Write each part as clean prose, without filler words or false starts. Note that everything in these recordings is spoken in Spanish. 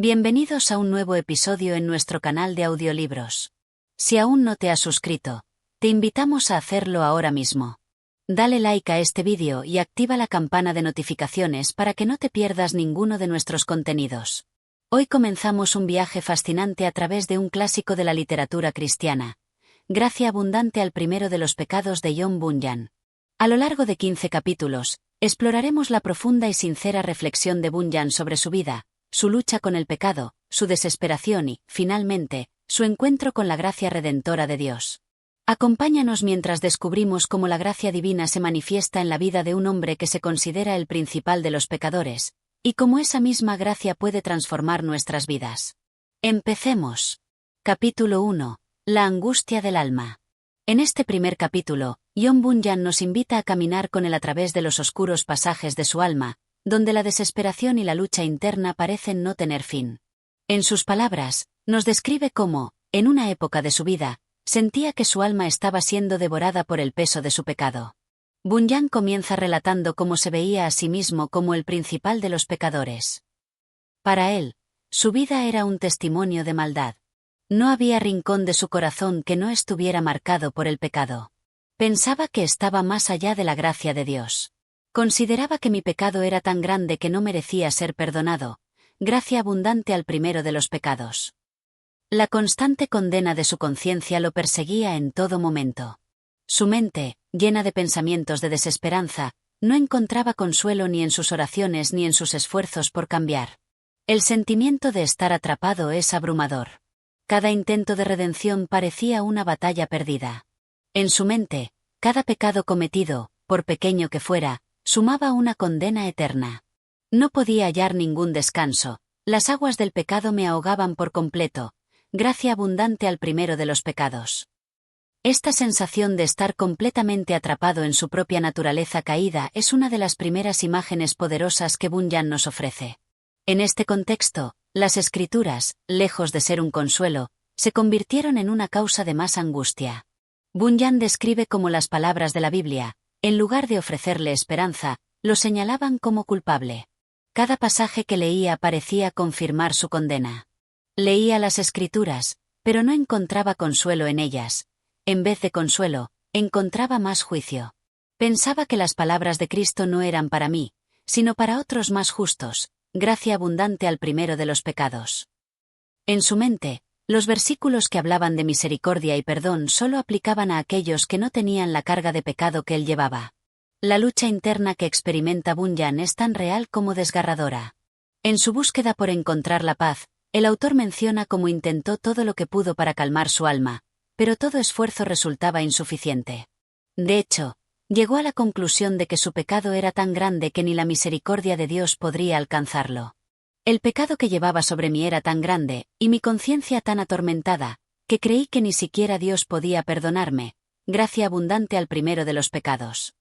Bienvenidos a un nuevo episodio en nuestro canal de audiolibros. Si aún no te has suscrito, te invitamos a hacerlo ahora mismo. Dale like a este vídeo y activa la campana de notificaciones para que no te pierdas ninguno de nuestros contenidos. Hoy comenzamos un viaje fascinante a través de un clásico de la literatura cristiana, Gracia abundante al primero de los pecados de Jon Bunyan. A lo largo de 15 capítulos, exploraremos la profunda y sincera reflexión de Bunyan sobre su vida, su lucha con el pecado, su desesperación y, finalmente, su encuentro con la gracia redentora de Dios. Acompáñanos mientras descubrimos cómo la gracia divina se manifiesta en la vida de un hombre que se considera el principal de los pecadores, y cómo esa misma gracia puede transformar nuestras vidas. Empecemos. Capítulo 1. La angustia del alma. En este primer capítulo, Jon Bunyan nos invita a caminar con él a través de los oscuros pasajes de su alma, donde la desesperación y la lucha interna parecen no tener fin. En sus palabras, nos describe cómo, en una época de su vida, sentía que su alma estaba siendo devorada por el peso de su pecado. Bunyan comienza relatando cómo se veía a sí mismo como el principal de los pecadores. Para él, su vida era un testimonio de maldad. No había rincón de su corazón que no estuviera marcado por el pecado. Pensaba que estaba más allá de la gracia de Dios. Consideraba que mi pecado era tan grande que no merecía ser perdonado, gracia abundante al primero de los pecados. La constante condena de su conciencia lo perseguía en todo momento. Su mente, llena de pensamientos de desesperanza, no encontraba consuelo ni en sus oraciones ni en sus esfuerzos por cambiar. El sentimiento de estar atrapado es abrumador. Cada intento de redención parecía una batalla perdida. En su mente, cada pecado cometido, por pequeño que fuera, sumaba una condena eterna. No podía hallar ningún descanso, las aguas del pecado me ahogaban por completo, gracia abundante al primero de los pecados. Esta sensación de estar completamente atrapado en su propia naturaleza caída es una de las primeras imágenes poderosas que Bunyan nos ofrece. En este contexto, las Escrituras, lejos de ser un consuelo, se convirtieron en una causa de más angustia. Bunyan describe cómo las palabras de la Biblia, en lugar de ofrecerle esperanza, lo señalaban como culpable. Cada pasaje que leía parecía confirmar su condena. Leía las Escrituras, pero no encontraba consuelo en ellas. En vez de consuelo, encontraba más juicio. Pensaba que las palabras de Cristo no eran para mí, sino para otros más justos, gracia abundante al primero de los pecados. En su mente, los versículos que hablaban de misericordia y perdón solo aplicaban a aquellos que no tenían la carga de pecado que él llevaba. La lucha interna que experimenta Bunyan es tan real como desgarradora. En su búsqueda por encontrar la paz, el autor menciona cómo intentó todo lo que pudo para calmar su alma, pero todo esfuerzo resultaba insuficiente. De hecho, llegó a la conclusión de que su pecado era tan grande que ni la misericordia de Dios podría alcanzarlo. El pecado que llevaba sobre mí era tan grande, y mi conciencia tan atormentada, que creí que ni siquiera Dios podía perdonarme, gracia abundante al primero de los pecados.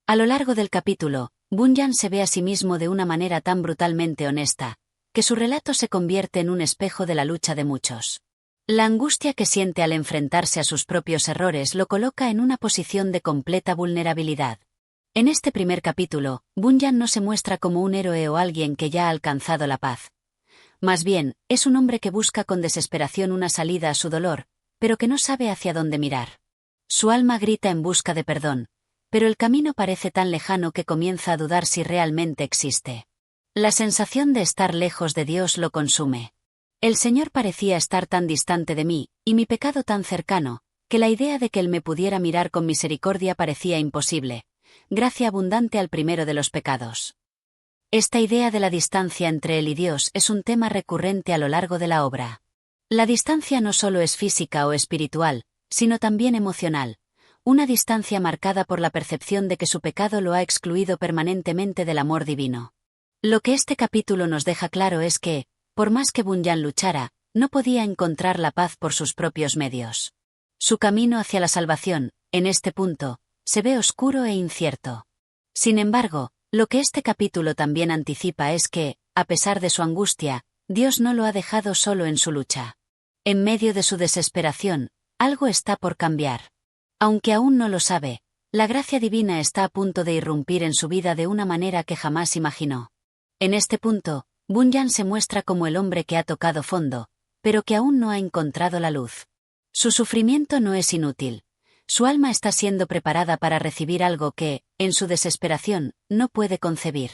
A lo largo del capítulo, Bunyan se ve a sí mismo de una manera tan brutalmente honesta, que su relato se convierte en un espejo de la lucha de muchos. La angustia que siente al enfrentarse a sus propios errores lo coloca en una posición de completa vulnerabilidad. En este primer capítulo, Bunyan no se muestra como un héroe o alguien que ya ha alcanzado la paz. Más bien, es un hombre que busca con desesperación una salida a su dolor, pero que no sabe hacia dónde mirar. Su alma grita en busca de perdón, pero el camino parece tan lejano que comienza a dudar si realmente existe. La sensación de estar lejos de Dios lo consume. El Señor parecía estar tan distante de mí, y mi pecado tan cercano, que la idea de que Él me pudiera mirar con misericordia parecía imposible. Gracia abundante al primero de los pecados. Esta idea de la distancia entre él y Dios es un tema recurrente a lo largo de la obra. La distancia no solo es física o espiritual, sino también emocional, una distancia marcada por la percepción de que su pecado lo ha excluido permanentemente del amor divino. Lo que este capítulo nos deja claro es que, por más que Bunyan luchara, no podía encontrar la paz por sus propios medios. Su camino hacia la salvación, en este punto, se ve oscuro e incierto. Sin embargo, lo que este capítulo también anticipa es que, a pesar de su angustia, Dios no lo ha dejado solo en su lucha. En medio de su desesperación, algo está por cambiar. Aunque aún no lo sabe, la gracia divina está a punto de irrumpir en su vida de una manera que jamás imaginó. En este punto, Bunyan se muestra como el hombre que ha tocado fondo, pero que aún no ha encontrado la luz. Su sufrimiento no es inútil. Su alma está siendo preparada para recibir algo que, en su desesperación, no puede concebir.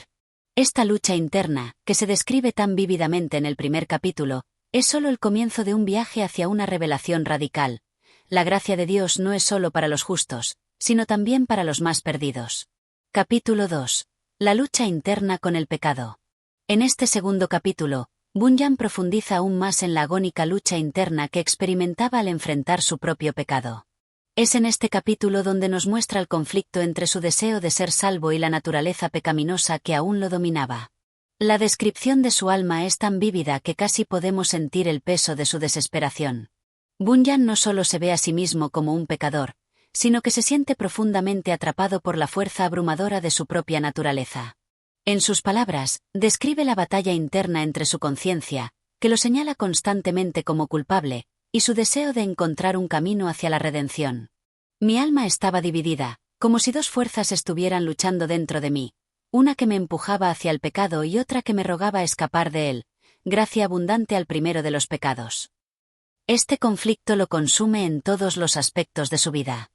Esta lucha interna, que se describe tan vívidamente en el primer capítulo, es solo el comienzo de un viaje hacia una revelación radical. La gracia de Dios no es solo para los justos, sino también para los más perdidos. Capítulo 2. La lucha interna con el pecado. En este segundo capítulo, Bunyan profundiza aún más en la agónica lucha interna que experimentaba al enfrentar su propio pecado. Es en este capítulo donde nos muestra el conflicto entre su deseo de ser salvo y la naturaleza pecaminosa que aún lo dominaba. La descripción de su alma es tan vívida que casi podemos sentir el peso de su desesperación. Bunyan no solo se ve a sí mismo como un pecador, sino que se siente profundamente atrapado por la fuerza abrumadora de su propia naturaleza. En sus palabras, describe la batalla interna entre su conciencia, que lo señala constantemente como culpable, y su deseo de encontrar un camino hacia la redención. Mi alma estaba dividida, como si dos fuerzas estuvieran luchando dentro de mí, una que me empujaba hacia el pecado y otra que me rogaba escapar de él, gracia abundante al primero de los pecados. Este conflicto lo consume en todos los aspectos de su vida.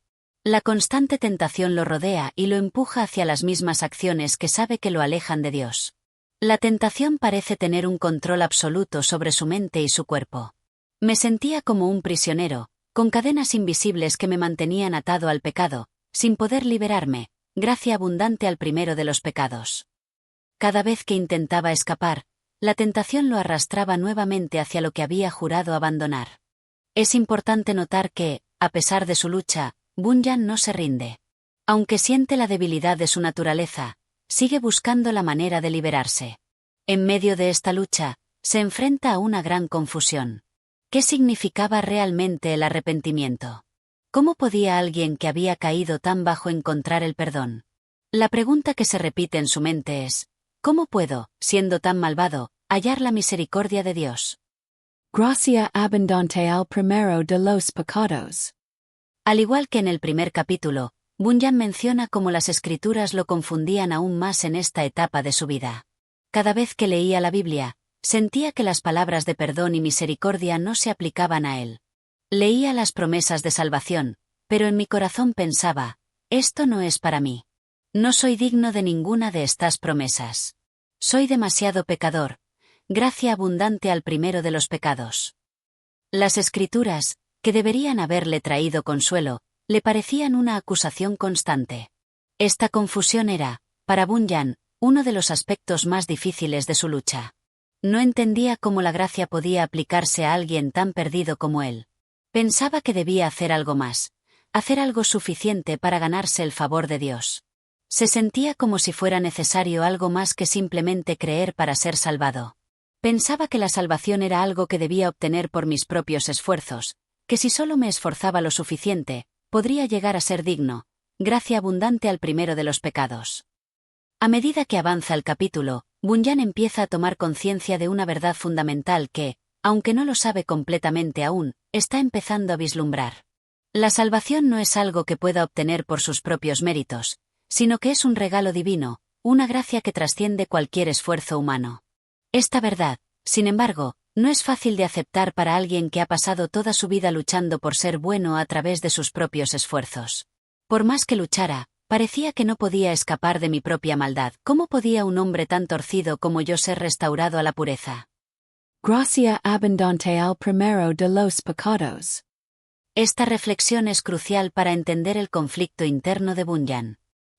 La constante tentación lo rodea y lo empuja hacia las mismas acciones que sabe que lo alejan de Dios. La tentación parece tener un control absoluto sobre su mente y su cuerpo. Me sentía como un prisionero, con cadenas invisibles que me mantenían atado al pecado, sin poder liberarme, gracia abundante al primero de los pecados. Cada vez que intentaba escapar, la tentación lo arrastraba nuevamente hacia lo que había jurado abandonar. Es importante notar que, a pesar de su lucha, Bunyan no se rinde. Aunque siente la debilidad de su naturaleza, sigue buscando la manera de liberarse. En medio de esta lucha, se enfrenta a una gran confusión. ¿Qué significaba realmente el arrepentimiento? ¿Cómo podía alguien que había caído tan bajo encontrar el perdón? La pregunta que se repite en su mente es, ¿cómo puedo, siendo tan malvado, hallar la misericordia de Dios? Gracia abundante al primero de los pecados. Al igual que en el primer capítulo, Bunyan menciona cómo las escrituras lo confundían aún más en esta etapa de su vida. Cada vez que leía la Biblia, sentía que las palabras de perdón y misericordia no se aplicaban a él. Leía las promesas de salvación, pero en mi corazón pensaba, esto no es para mí. No soy digno de ninguna de estas promesas. Soy demasiado pecador, gracia abundante al primero de los pecados. Las escrituras, que deberían haberle traído consuelo, le parecían una acusación constante. Esta confusión era, para Bunyan, uno de los aspectos más difíciles de su lucha. No entendía cómo la gracia podía aplicarse a alguien tan perdido como él. Pensaba que debía hacer algo más, hacer algo suficiente para ganarse el favor de Dios. Se sentía como si fuera necesario algo más que simplemente creer para ser salvado. Pensaba que la salvación era algo que debía obtener por mis propios esfuerzos, que si solo me esforzaba lo suficiente, podría llegar a ser digno, gracia abundante al primero de los pecados. A medida que avanza el capítulo, Bunyan empieza a tomar conciencia de una verdad fundamental que, aunque no lo sabe completamente aún, está empezando a vislumbrar. La salvación no es algo que pueda obtener por sus propios méritos, sino que es un regalo divino, una gracia que trasciende cualquier esfuerzo humano. Esta verdad, sin embargo, no es fácil de aceptar para alguien que ha pasado toda su vida luchando por ser bueno a través de sus propios esfuerzos. Por más que luchara, parecía que no podía escapar de mi propia maldad. ¿Cómo podía un hombre tan torcido como yo ser restaurado a la pureza? Gracia abundante al primero de los pecados. Esta reflexión es crucial para entender el conflicto interno de Bunyan.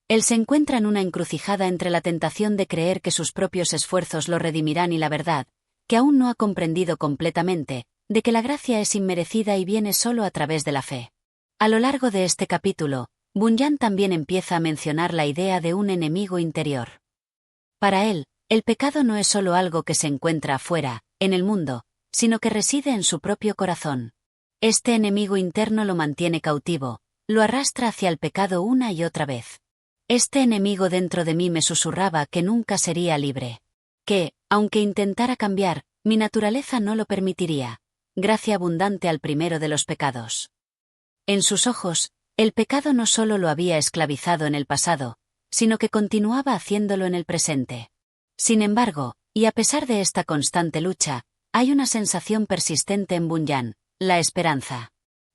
Él se encuentra en una encrucijada entre la tentación de creer que sus propios esfuerzos lo redimirán y la verdad, que aún no ha comprendido completamente, de que la gracia es inmerecida y viene solo a través de la fe. A lo largo de este capítulo, Bunyan también empieza a mencionar la idea de un enemigo interior. Para él, el pecado no es solo algo que se encuentra afuera, en el mundo, sino que reside en su propio corazón. Este enemigo interno lo mantiene cautivo, lo arrastra hacia el pecado una y otra vez. Este enemigo dentro de mí me susurraba que nunca sería libre. Que, aunque intentara cambiar, mi naturaleza no lo permitiría. Gracia abundante al primero de los pecados. En sus ojos, el pecado no solo lo había esclavizado en el pasado, sino que continuaba haciéndolo en el presente. Sin embargo, Y a pesar de esta constante lucha, hay una sensación persistente en Bunyan, la esperanza.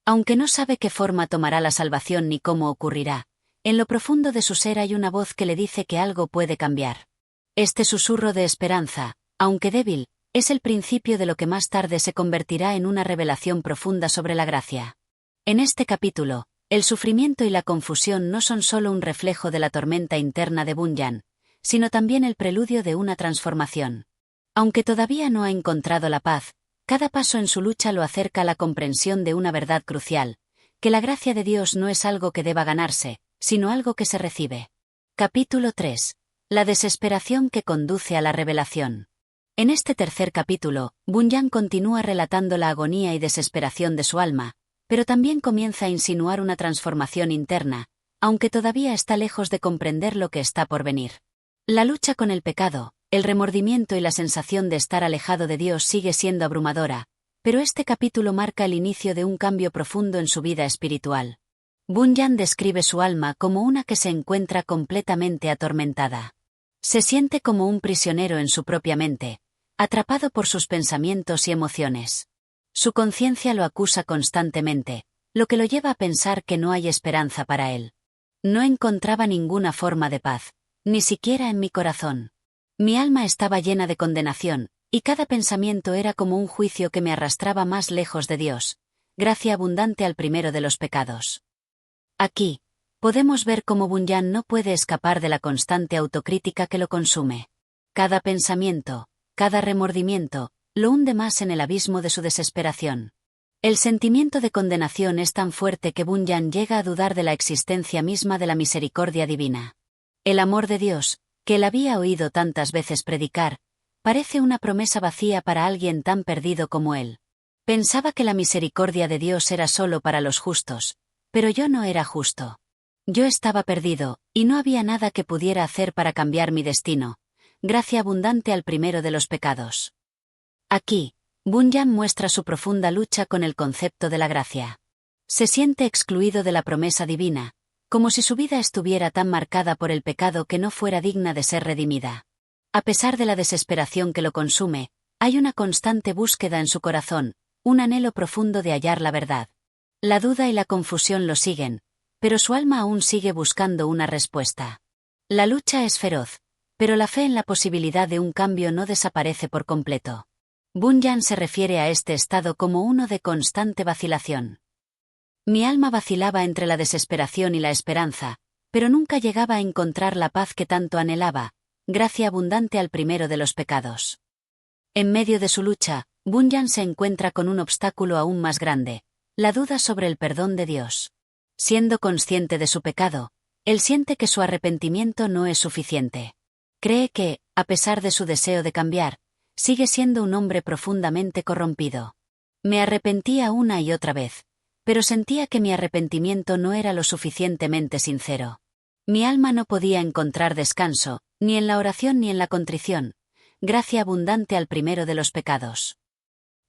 Aunque no sabe qué forma tomará la salvación ni cómo ocurrirá, en lo profundo de su ser hay una voz que le dice que algo puede cambiar. Este susurro de esperanza, aunque débil, es el principio de lo que más tarde se convertirá en una revelación profunda sobre la gracia. En este capítulo, el sufrimiento y la confusión no son solo un reflejo de la tormenta interna de Bunyan, sino también el preludio de una transformación. Aunque todavía no ha encontrado la paz, cada paso en su lucha lo acerca a la comprensión de una verdad crucial, que la gracia de Dios no es algo que deba ganarse, sino algo que se recibe. Capítulo 3. La desesperación que conduce a la revelación. En este tercer capítulo, Bunyan continúa relatando la agonía y desesperación de su alma, pero también comienza a insinuar una transformación interna, aunque todavía está lejos de comprender lo que está por venir. La lucha con el pecado, el remordimiento y la sensación de estar alejado de Dios sigue siendo abrumadora, pero este capítulo marca el inicio de un cambio profundo en su vida espiritual. Bunyan describe su alma como una que se encuentra completamente atormentada. Se siente como un prisionero en su propia mente, atrapado por sus pensamientos y emociones. Su conciencia lo acusa constantemente, lo que lo lleva a pensar que no hay esperanza para él. No encontraba ninguna forma de paz, ni siquiera en mi corazón. Mi alma estaba llena de condenación, y cada pensamiento era como un juicio que me arrastraba más lejos de Dios, gracia abundante al primero de los pecados. Aquí, podemos ver cómo Bunyan no puede escapar de la constante autocrítica que lo consume. Cada pensamiento, cada remordimiento, lo hunde más en el abismo de su desesperación. El sentimiento de condenación es tan fuerte que Bunyan llega a dudar de la existencia misma de la misericordia divina. El amor de Dios, que él había oído tantas veces predicar, parece una promesa vacía para alguien tan perdido como él. Pensaba que la misericordia de Dios era solo para los justos, pero yo no era justo. Yo estaba perdido, y no había nada que pudiera hacer para cambiar mi destino, gracia abundante al primero de los pecados. Aquí, Bunyan muestra su profunda lucha con el concepto de la gracia. Se siente excluido de la promesa divina, como si su vida estuviera tan marcada por el pecado que no fuera digna de ser redimida. A pesar de la desesperación que lo consume, hay una constante búsqueda en su corazón, un anhelo profundo de hallar la verdad. La duda y la confusión lo siguen, pero su alma aún sigue buscando una respuesta. La lucha es feroz, pero la fe en la posibilidad de un cambio no desaparece por completo. Bunyan se refiere a este estado como uno de constante vacilación. Mi alma vacilaba entre la desesperación y la esperanza, pero nunca llegaba a encontrar la paz que tanto anhelaba, gracia abundante al primero de los pecados. En medio de su lucha, Bunyan se encuentra con un obstáculo aún más grande, la duda sobre el perdón de Dios. Siendo consciente de su pecado, él siente que su arrepentimiento no es suficiente. Cree que, a pesar de su deseo de cambiar, sigue siendo un hombre profundamente corrompido. Me arrepentía una y otra vez, pero sentía que mi arrepentimiento no era lo suficientemente sincero. Mi alma no podía encontrar descanso, ni en la oración ni en la contrición, gracia abundante al primero de los pecados.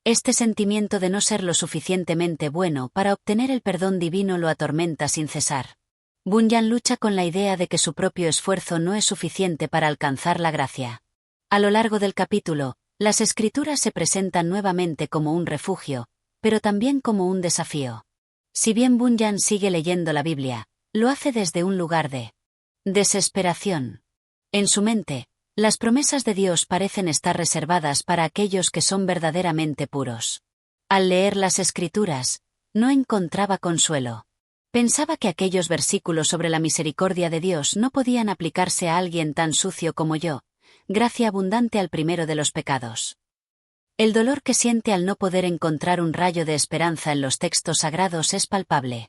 Este sentimiento de no ser lo suficientemente bueno para obtener el perdón divino lo atormenta sin cesar. Bunyan lucha con la idea de que su propio esfuerzo no es suficiente para alcanzar la gracia. A lo largo del capítulo, las Escrituras se presentan nuevamente como un refugio, pero también como un desafío. Si bien Bunyan sigue leyendo la Biblia, lo hace desde un lugar de desesperación. En su mente, las promesas de Dios parecen estar reservadas para aquellos que son verdaderamente puros. Al leer las Escrituras, no encontraba consuelo. Pensaba que aquellos versículos sobre la misericordia de Dios no podían aplicarse a alguien tan sucio como yo, gracia abundante al primero de los pecados. El dolor que siente al no poder encontrar un rayo de esperanza en los textos sagrados es palpable.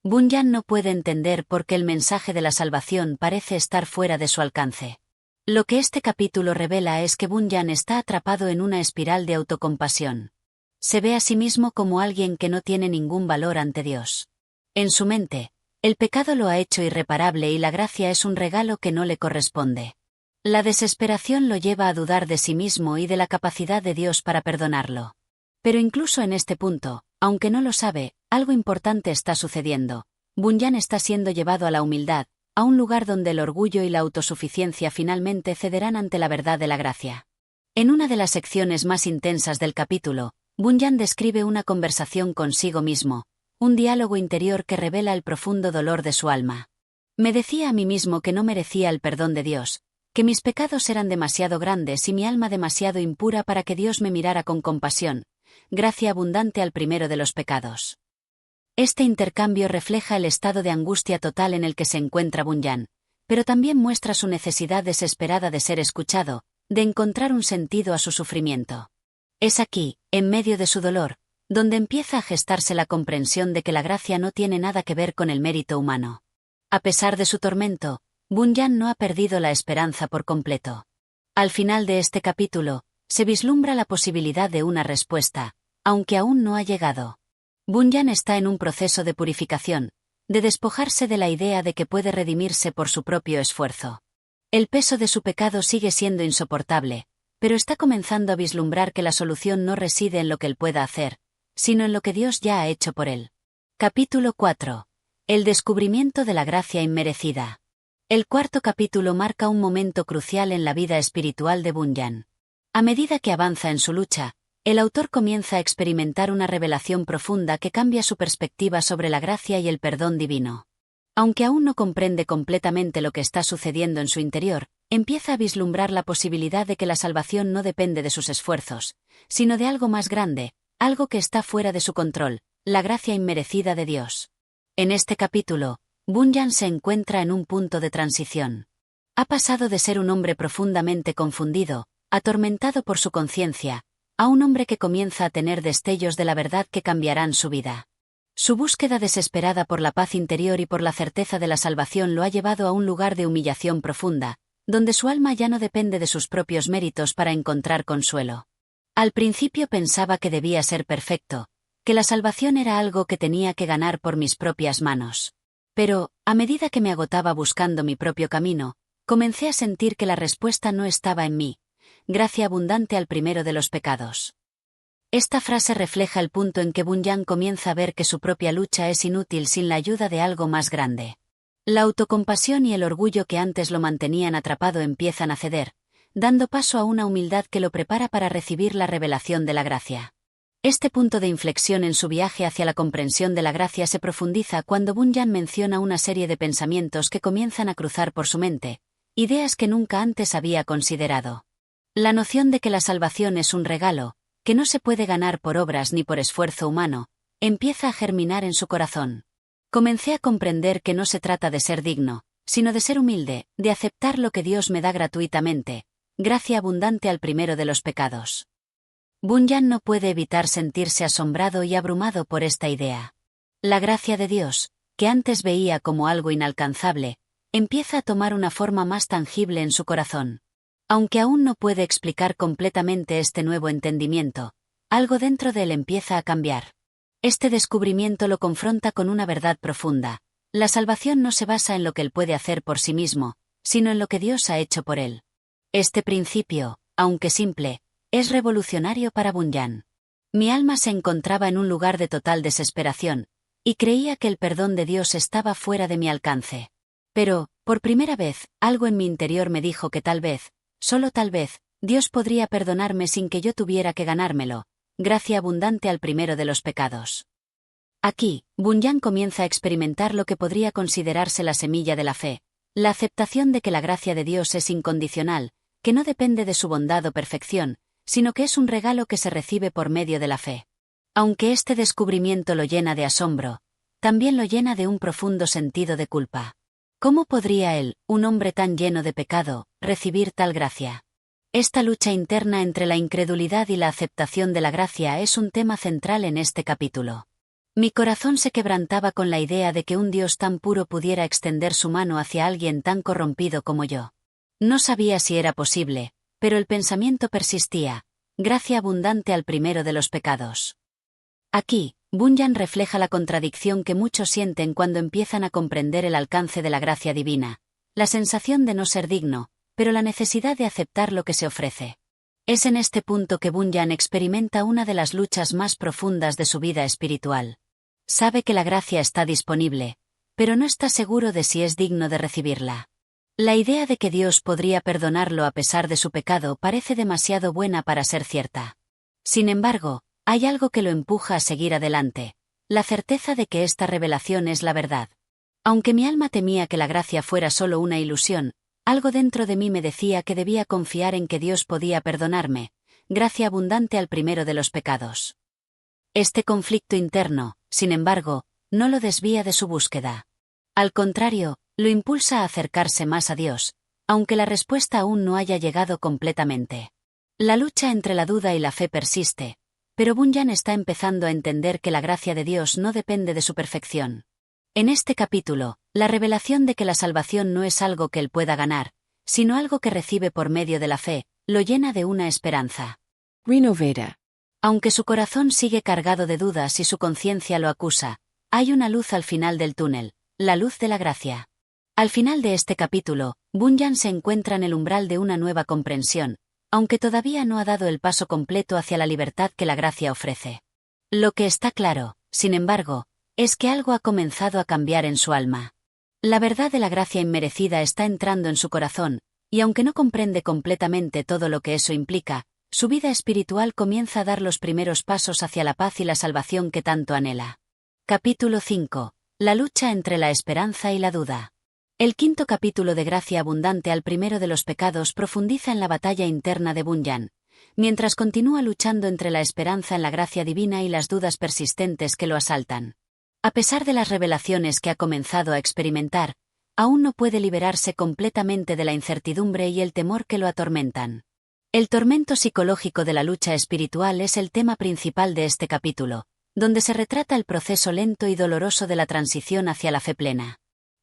Bunyan no puede entender por qué el mensaje de la salvación parece estar fuera de su alcance. Lo que este capítulo revela es que Bunyan está atrapado en una espiral de autocompasión. Se ve a sí mismo como alguien que no tiene ningún valor ante Dios. En su mente, el pecado lo ha hecho irreparable y la gracia es un regalo que no le corresponde. La desesperación lo lleva a dudar de sí mismo y de la capacidad de Dios para perdonarlo. Pero incluso en este punto, aunque no lo sabe, algo importante está sucediendo. Bunyan está siendo llevado a la humildad, a un lugar donde el orgullo y la autosuficiencia finalmente cederán ante la verdad de la gracia. En una de las secciones más intensas del capítulo, Bunyan describe una conversación consigo mismo, un diálogo interior que revela el profundo dolor de su alma. Me decía a mí mismo que no merecía el perdón de Dios, que mis pecados eran demasiado grandes y mi alma demasiado impura para que Dios me mirara con compasión, gracia abundante al primero de los pecados. Este intercambio refleja el estado de angustia total en el que se encuentra Bunyan, pero también muestra su necesidad desesperada de ser escuchado, de encontrar un sentido a su sufrimiento. Es aquí, en medio de su dolor, donde empieza a gestarse la comprensión de que la gracia no tiene nada que ver con el mérito humano. A pesar de su tormento, Bunyan no ha perdido la esperanza por completo. Al final de este capítulo, se vislumbra la posibilidad de una respuesta, aunque aún no ha llegado. Bunyan está en un proceso de purificación, de despojarse de la idea de que puede redimirse por su propio esfuerzo. El peso de su pecado sigue siendo insoportable, pero está comenzando a vislumbrar que la solución no reside en lo que él pueda hacer, sino en lo que Dios ya ha hecho por él. Capítulo 4. El descubrimiento de la gracia inmerecida. El cuarto capítulo marca un momento crucial en la vida espiritual de Bunyan. A medida que avanza en su lucha, el autor comienza a experimentar una revelación profunda que cambia su perspectiva sobre la gracia y el perdón divino. Aunque aún no comprende completamente lo que está sucediendo en su interior, empieza a vislumbrar la posibilidad de que la salvación no depende de sus esfuerzos, sino de algo más grande, algo que está fuera de su control, la gracia inmerecida de Dios. En este capítulo, Bunyan se encuentra en un punto de transición. Ha pasado de ser un hombre profundamente confundido, atormentado por su conciencia, a un hombre que comienza a tener destellos de la verdad que cambiarán su vida. Su búsqueda desesperada por la paz interior y por la certeza de la salvación lo ha llevado a un lugar de humillación profunda, donde su alma ya no depende de sus propios méritos para encontrar consuelo. Al principio pensaba que debía ser perfecto, que la salvación era algo que tenía que ganar por mis propias manos. Pero, a medida que me agotaba buscando mi propio camino, comencé a sentir que la respuesta no estaba en mí, gracia abundante al primero de los pecados. Esta frase refleja el punto en que Bunyan comienza a ver que su propia lucha es inútil sin la ayuda de algo más grande. La autocompasión y el orgullo que antes lo mantenían atrapado empiezan a ceder, dando paso a una humildad que lo prepara para recibir la revelación de la gracia. Este punto de inflexión en su viaje hacia la comprensión de la gracia se profundiza cuando Bunyan menciona una serie de pensamientos que comienzan a cruzar por su mente, ideas que nunca antes había considerado. La noción de que la salvación es un regalo, que no se puede ganar por obras ni por esfuerzo humano, empieza a germinar en su corazón. Comencé a comprender que no se trata de ser digno, sino de ser humilde, de aceptar lo que Dios me da gratuitamente, gracia abundante al primero de los pecados. Bunyan no puede evitar sentirse asombrado y abrumado por esta idea. La gracia de Dios, que antes veía como algo inalcanzable, empieza a tomar una forma más tangible en su corazón. Aunque aún no puede explicar completamente este nuevo entendimiento, algo dentro de él empieza a cambiar. Este descubrimiento lo confronta con una verdad profunda. La salvación no se basa en lo que él puede hacer por sí mismo, sino en lo que Dios ha hecho por él. Este principio, aunque simple, es revolucionario para Bunyan. Mi alma se encontraba en un lugar de total desesperación, y creía que el perdón de Dios estaba fuera de mi alcance. Pero, por primera vez, algo en mi interior me dijo que tal vez, solo tal vez, Dios podría perdonarme sin que yo tuviera que ganármelo, gracia abundante al primero de los pecados. Aquí, Bunyan comienza a experimentar lo que podría considerarse la semilla de la fe, la aceptación de que la gracia de Dios es incondicional, que no depende de su bondad o perfección, sino que es un regalo que se recibe por medio de la fe. Aunque este descubrimiento lo llena de asombro, también lo llena de un profundo sentido de culpa. ¿Cómo podría él, un hombre tan lleno de pecado, recibir tal gracia? Esta lucha interna entre la incredulidad y la aceptación de la gracia es un tema central en este capítulo. Mi corazón se quebrantaba con la idea de que un Dios tan puro pudiera extender su mano hacia alguien tan corrompido como yo. No sabía si era posible, pero el pensamiento persistía, gracia abundante al primero de los pecados. Aquí, Bunyan refleja la contradicción que muchos sienten cuando empiezan a comprender el alcance de la gracia divina, la sensación de no ser digno, pero la necesidad de aceptar lo que se ofrece. Es en este punto que Bunyan experimenta una de las luchas más profundas de su vida espiritual. Sabe que la gracia está disponible, pero no está seguro de si es digno de recibirla. La idea de que Dios podría perdonarlo a pesar de su pecado parece demasiado buena para ser cierta. Sin embargo, hay algo que lo empuja a seguir adelante: la certeza de que esta revelación es la verdad. Aunque mi alma temía que la gracia fuera solo una ilusión, algo dentro de mí me decía que debía confiar en que Dios podía perdonarme, gracia abundante al primero de los pecados. Este conflicto interno, sin embargo, no lo desvía de su búsqueda. Al contrario, lo impulsa a acercarse más a Dios, aunque la respuesta aún no haya llegado completamente. La lucha entre la duda y la fe persiste, pero Bunyan está empezando a entender que la gracia de Dios no depende de su perfección. En este capítulo, la revelación de que la salvación no es algo que él pueda ganar, sino algo que recibe por medio de la fe, lo llena de una esperanza. Renovada. Aunque su corazón sigue cargado de dudas y su conciencia lo acusa, hay una luz al final del túnel, la luz de la gracia. Al final de este capítulo, Bunyan se encuentra en el umbral de una nueva comprensión, aunque todavía no ha dado el paso completo hacia la libertad que la gracia ofrece. Lo que está claro, sin embargo, es que algo ha comenzado a cambiar en su alma. La verdad de la gracia inmerecida está entrando en su corazón, y aunque no comprende completamente todo lo que eso implica, su vida espiritual comienza a dar los primeros pasos hacia la paz y la salvación que tanto anhela. Capítulo 5. La lucha entre la esperanza y la duda. El quinto capítulo de Gracia Abundante al primero de los pecados profundiza en la batalla interna de Bunyan, mientras continúa luchando entre la esperanza en la gracia divina y las dudas persistentes que lo asaltan. A pesar de las revelaciones que ha comenzado a experimentar, aún no puede liberarse completamente de la incertidumbre y el temor que lo atormentan. El tormento psicológico de la lucha espiritual es el tema principal de este capítulo, donde se retrata el proceso lento y doloroso de la transición hacia la fe plena.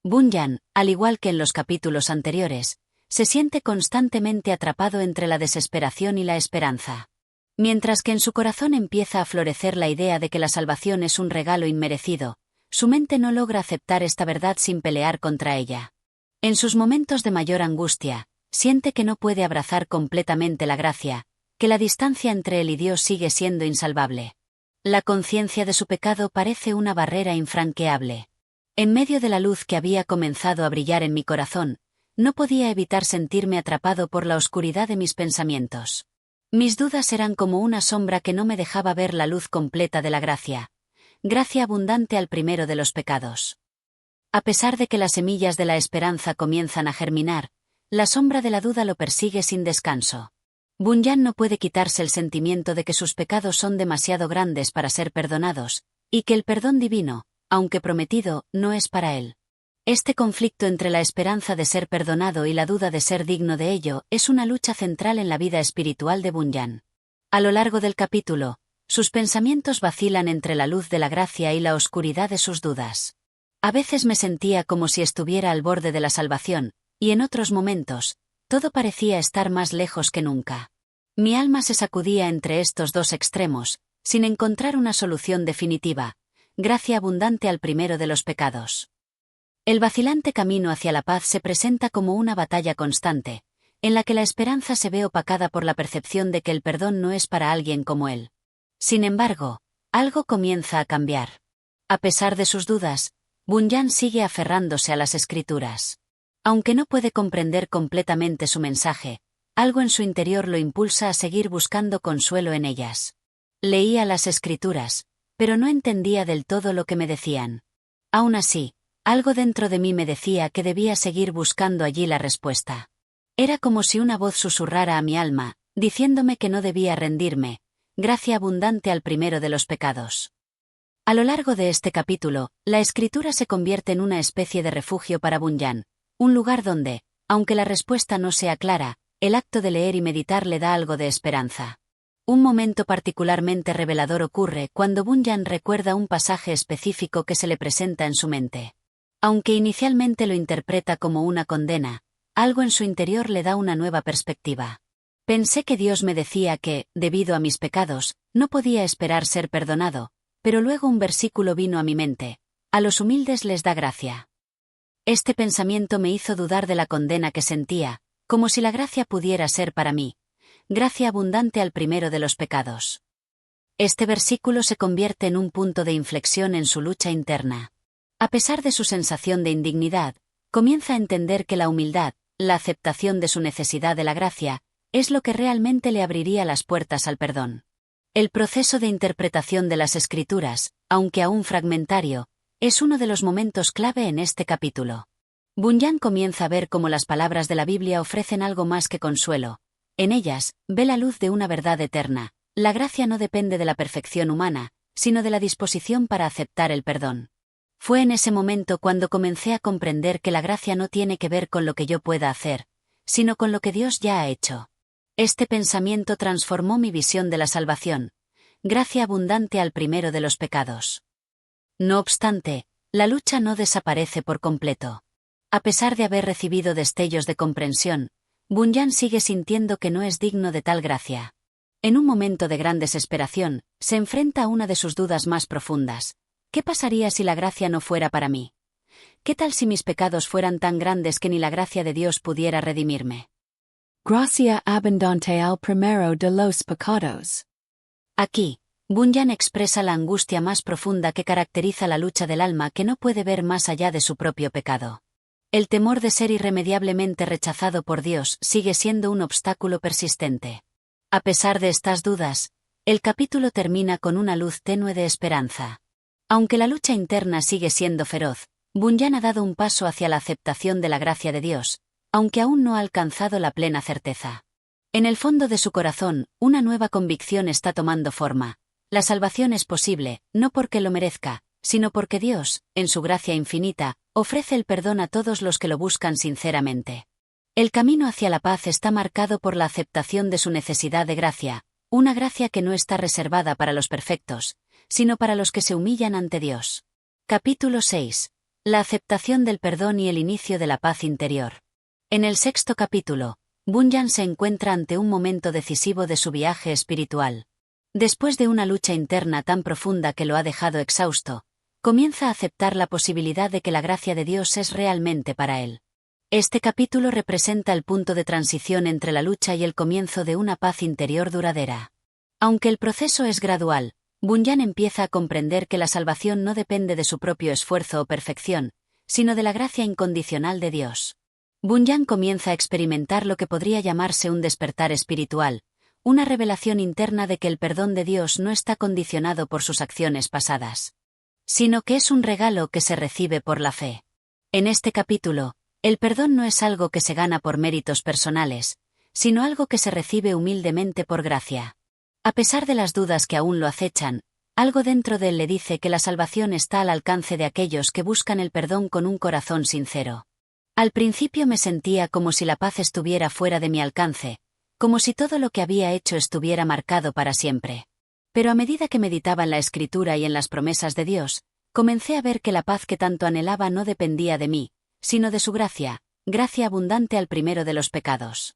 Bunyan, al igual que en los capítulos anteriores, se siente constantemente atrapado entre la desesperación y la esperanza. Mientras que en su corazón empieza a florecer la idea de que la salvación es un regalo inmerecido, su mente no logra aceptar esta verdad sin pelear contra ella. En sus momentos de mayor angustia, siente que no puede abrazar completamente la gracia, que la distancia entre él y Dios sigue siendo insalvable. La conciencia de su pecado parece una barrera infranqueable. En medio de la luz que había comenzado a brillar en mi corazón, no podía evitar sentirme atrapado por la oscuridad de mis pensamientos. Mis dudas eran como una sombra que no me dejaba ver la luz completa de la gracia. Gracia abundante al primero de los pecados. A pesar de que las semillas de la esperanza comienzan a germinar, la sombra de la duda lo persigue sin descanso. Bunyan no puede quitarse el sentimiento de que sus pecados son demasiado grandes para ser perdonados, y que el perdón divino, aunque prometido, no es para él. Este conflicto entre la esperanza de ser perdonado y la duda de ser digno de ello es una lucha central en la vida espiritual de Bunyan. A lo largo del capítulo, sus pensamientos vacilan entre la luz de la gracia y la oscuridad de sus dudas. A veces me sentía como si estuviera al borde de la salvación, y en otros momentos, todo parecía estar más lejos que nunca. Mi alma se sacudía entre estos dos extremos, sin encontrar una solución definitiva. Gracia abundante al primero de los pecados. El vacilante camino hacia la paz se presenta como una batalla constante, en la que la esperanza se ve opacada por la percepción de que el perdón no es para alguien como él. Sin embargo, algo comienza a cambiar. A pesar de sus dudas, Bunyan sigue aferrándose a las Escrituras. Aunque no puede comprender completamente su mensaje, algo en su interior lo impulsa a seguir buscando consuelo en ellas. Leía las Escrituras, pero no entendía del todo lo que me decían. Aún así, algo dentro de mí me decía que debía seguir buscando allí la respuesta. Era como si una voz susurrara a mi alma, diciéndome que no debía rendirme. Gracia abundante al primero de los pecados. A lo largo de este capítulo, la escritura se convierte en una especie de refugio para Bunyan, un lugar donde, aunque la respuesta no sea clara, el acto de leer y meditar le da algo de esperanza. Un momento particularmente revelador ocurre cuando Bunyan recuerda un pasaje específico que se le presenta en su mente. Aunque inicialmente lo interpreta como una condena, algo en su interior le da una nueva perspectiva. Pensé que Dios me decía que, debido a mis pecados, no podía esperar ser perdonado, pero luego un versículo vino a mi mente: a los humildes les da gracia. Este pensamiento me hizo dudar de la condena que sentía, como si la gracia pudiera ser para mí. Gracia abundante al primero de los pecados. Este versículo se convierte en un punto de inflexión en su lucha interna. A pesar de su sensación de indignidad, comienza a entender que la humildad, la aceptación de su necesidad de la gracia, es lo que realmente le abriría las puertas al perdón. El proceso de interpretación de las Escrituras, aunque aún fragmentario, es uno de los momentos clave en este capítulo. Bunyan comienza a ver cómo las palabras de la Biblia ofrecen algo más que consuelo. En ellas, ve la luz de una verdad eterna. La gracia no depende de la perfección humana, sino de la disposición para aceptar el perdón. Fue en ese momento cuando comencé a comprender que la gracia no tiene que ver con lo que yo pueda hacer, sino con lo que Dios ya ha hecho. Este pensamiento transformó mi visión de la salvación. Gracia abundante al primero de los pecados. No obstante, la lucha no desaparece por completo. A pesar de haber recibido destellos de comprensión, Bunyan sigue sintiendo que no es digno de tal gracia. En un momento de gran desesperación, se enfrenta a una de sus dudas más profundas. ¿Qué pasaría si la gracia no fuera para mí? ¿Qué tal si mis pecados fueran tan grandes que ni la gracia de Dios pudiera redimirme? Gracia abundante al primero de los pecados. Aquí, Bunyan expresa la angustia más profunda que caracteriza la lucha del alma que no puede ver más allá de su propio pecado. El temor de ser irremediablemente rechazado por Dios sigue siendo un obstáculo persistente. A pesar de estas dudas, el capítulo termina con una luz tenue de esperanza. Aunque la lucha interna sigue siendo feroz, Bunyan ha dado un paso hacia la aceptación de la gracia de Dios, aunque aún no ha alcanzado la plena certeza. En el fondo de su corazón, una nueva convicción está tomando forma. La salvación es posible, no porque lo merezca, sino porque Dios, en su gracia infinita, ofrece el perdón a todos los que lo buscan sinceramente. El camino hacia la paz está marcado por la aceptación de su necesidad de gracia, una gracia que no está reservada para los perfectos, sino para los que se humillan ante Dios. Capítulo 6. La aceptación del perdón y el inicio de la paz interior. En el sexto capítulo, Bunyan se encuentra ante un momento decisivo de su viaje espiritual. Después de una lucha interna tan profunda que lo ha dejado exhausto, comienza a aceptar la posibilidad de que la gracia de Dios es realmente para él. Este capítulo representa el punto de transición entre la lucha y el comienzo de una paz interior duradera. Aunque el proceso es gradual, Bunyan empieza a comprender que la salvación no depende de su propio esfuerzo o perfección, sino de la gracia incondicional de Dios. Bunyan comienza a experimentar lo que podría llamarse un despertar espiritual, una revelación interna de que el perdón de Dios no está condicionado por sus acciones pasadas, sino que es un regalo que se recibe por la fe. En este capítulo, el perdón no es algo que se gana por méritos personales, sino algo que se recibe humildemente por gracia. A pesar de las dudas que aún lo acechan, algo dentro de él le dice que la salvación está al alcance de aquellos que buscan el perdón con un corazón sincero. Al principio me sentía como si la paz estuviera fuera de mi alcance, como si todo lo que había hecho estuviera marcado para siempre. Pero a medida que meditaba en la Escritura y en las promesas de Dios, comencé a ver que la paz que tanto anhelaba no dependía de mí, sino de su gracia, gracia abundante al primero de los pecados.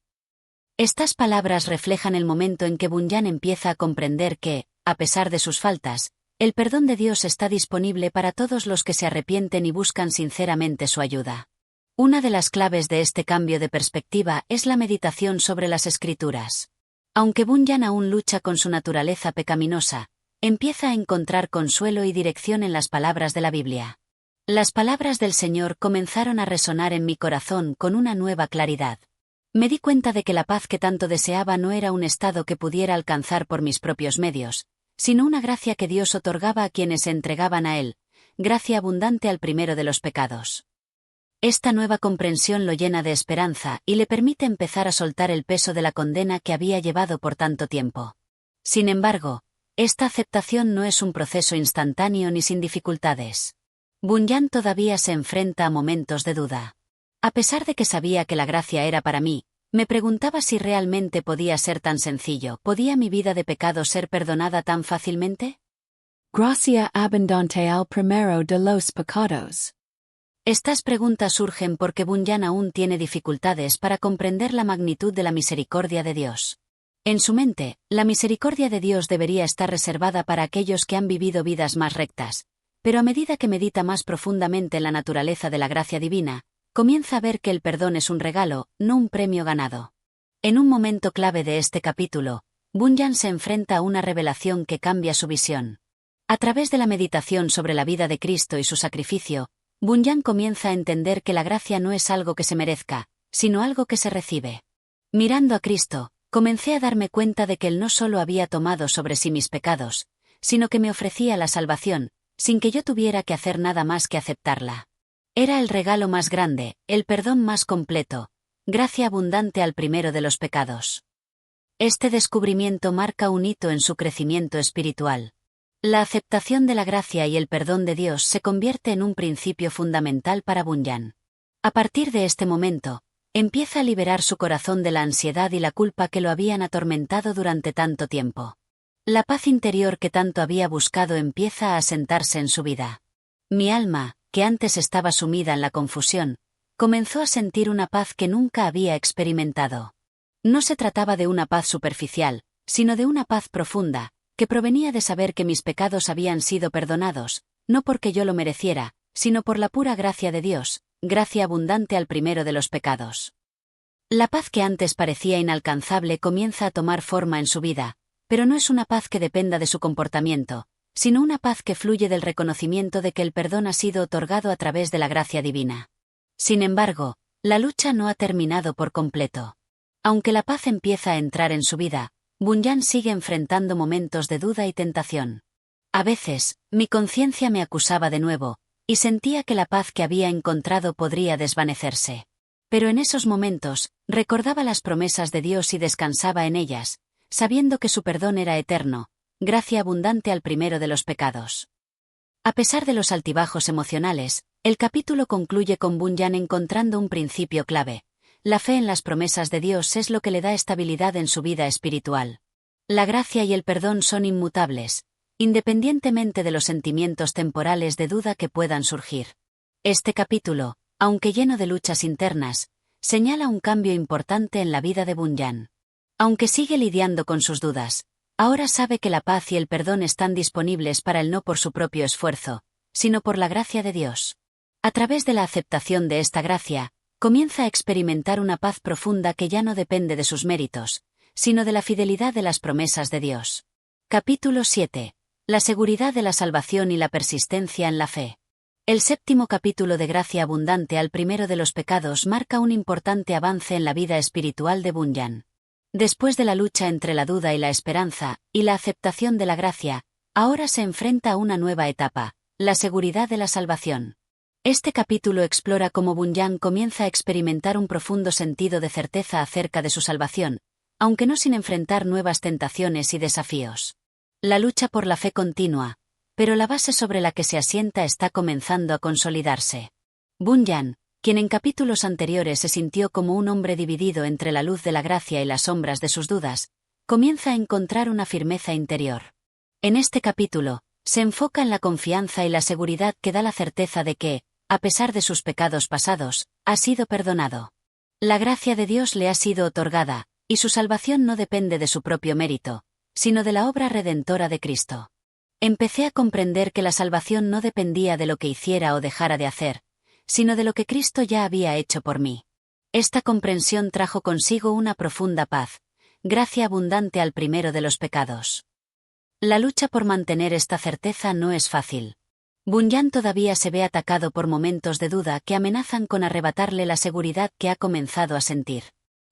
Estas palabras reflejan el momento en que Bunyan empieza a comprender que, a pesar de sus faltas, el perdón de Dios está disponible para todos los que se arrepienten y buscan sinceramente su ayuda. Una de las claves de este cambio de perspectiva es la meditación sobre las Escrituras. Aunque Bunyan aún lucha con su naturaleza pecaminosa, empieza a encontrar consuelo y dirección en las palabras de la Biblia. Las palabras del Señor comenzaron a resonar en mi corazón con una nueva claridad. Me di cuenta de que la paz que tanto deseaba no era un estado que pudiera alcanzar por mis propios medios, sino una gracia que Dios otorgaba a quienes se entregaban a Él, gracia abundante al primero de los pecados. Esta nueva comprensión lo llena de esperanza y le permite empezar a soltar el peso de la condena que había llevado por tanto tiempo. Sin embargo, esta aceptación no es un proceso instantáneo ni sin dificultades. Bunyan todavía se enfrenta a momentos de duda. A pesar de que sabía que la gracia era para mí, me preguntaba si realmente podía ser tan sencillo. ¿Podía mi vida de pecado ser perdonada tan fácilmente? Gracia abundante al primero de los pecados. Estas preguntas surgen porque Bunyan aún tiene dificultades para comprender la magnitud de la misericordia de Dios. En su mente, la misericordia de Dios debería estar reservada para aquellos que han vivido vidas más rectas, pero a medida que medita más profundamente en la naturaleza de la gracia divina, comienza a ver que el perdón es un regalo, no un premio ganado. En un momento clave de este capítulo, Bunyan se enfrenta a una revelación que cambia su visión. A través de la meditación sobre la vida de Cristo y su sacrificio, Bunyan comienza a entender que la gracia no es algo que se merezca, sino algo que se recibe. Mirando a Cristo, comencé a darme cuenta de que Él no solo había tomado sobre sí mis pecados, sino que me ofrecía la salvación, sin que yo tuviera que hacer nada más que aceptarla. Era el regalo más grande, el perdón más completo, gracia abundante al primero de los pecados. Este descubrimiento marca un hito en su crecimiento espiritual. La aceptación de la gracia y el perdón de Dios se convierte en un principio fundamental para Bunyan. A partir de este momento, empieza a liberar su corazón de la ansiedad y la culpa que lo habían atormentado durante tanto tiempo. La paz interior que tanto había buscado empieza a asentarse en su vida. Mi alma, que antes estaba sumida en la confusión, comenzó a sentir una paz que nunca había experimentado. No se trataba de una paz superficial, sino de una paz profunda, que provenía de saber que mis pecados habían sido perdonados, no porque yo lo mereciera, sino por la pura gracia de Dios, gracia abundante al primero de los pecados. La paz que antes parecía inalcanzable comienza a tomar forma en su vida, pero no es una paz que dependa de su comportamiento, sino una paz que fluye del reconocimiento de que el perdón ha sido otorgado a través de la gracia divina. Sin embargo, la lucha no ha terminado por completo. Aunque la paz empieza a entrar en su vida, Bunyan sigue enfrentando momentos de duda y tentación. A veces, mi conciencia me acusaba de nuevo, y sentía que la paz que había encontrado podría desvanecerse. Pero en esos momentos, recordaba las promesas de Dios y descansaba en ellas, sabiendo que su perdón era eterno, gracia abundante al primero de los pecados. A pesar de los altibajos emocionales, el capítulo concluye con Bunyan encontrando un principio clave. La fe en las promesas de Dios es lo que le da estabilidad en su vida espiritual. La gracia y el perdón son inmutables, independientemente de los sentimientos temporales de duda que puedan surgir. Este capítulo, aunque lleno de luchas internas, señala un cambio importante en la vida de Bunyan. Aunque sigue lidiando con sus dudas, ahora sabe que la paz y el perdón están disponibles para él no por su propio esfuerzo, sino por la gracia de Dios. A través de la aceptación de esta gracia, comienza a experimentar una paz profunda que ya no depende de sus méritos, sino de la fidelidad de las promesas de Dios. Capítulo 7. La seguridad de la salvación y la persistencia en la fe. El séptimo capítulo de Gracia Abundante al primero de los pecados marca un importante avance en la vida espiritual de Bunyan. Después de la lucha entre la duda y la esperanza, y la aceptación de la gracia, ahora se enfrenta a una nueva etapa, la seguridad de la salvación. Este capítulo explora cómo Bunyan comienza a experimentar un profundo sentido de certeza acerca de su salvación, aunque no sin enfrentar nuevas tentaciones y desafíos. La lucha por la fe continúa, pero la base sobre la que se asienta está comenzando a consolidarse. Bunyan, quien en capítulos anteriores se sintió como un hombre dividido entre la luz de la gracia y las sombras de sus dudas, comienza a encontrar una firmeza interior. En este capítulo, se enfoca en la confianza y la seguridad que da la certeza de que, a pesar de sus pecados pasados, ha sido perdonado. La gracia de Dios le ha sido otorgada, y su salvación no depende de su propio mérito, sino de la obra redentora de Cristo. Empecé a comprender que la salvación no dependía de lo que hiciera o dejara de hacer, sino de lo que Cristo ya había hecho por mí. Esta comprensión trajo consigo una profunda paz, gracia abundante al primero de los pecados. La lucha por mantener esta certeza no es fácil. Bunyan todavía se ve atacado por momentos de duda que amenazan con arrebatarle la seguridad que ha comenzado a sentir.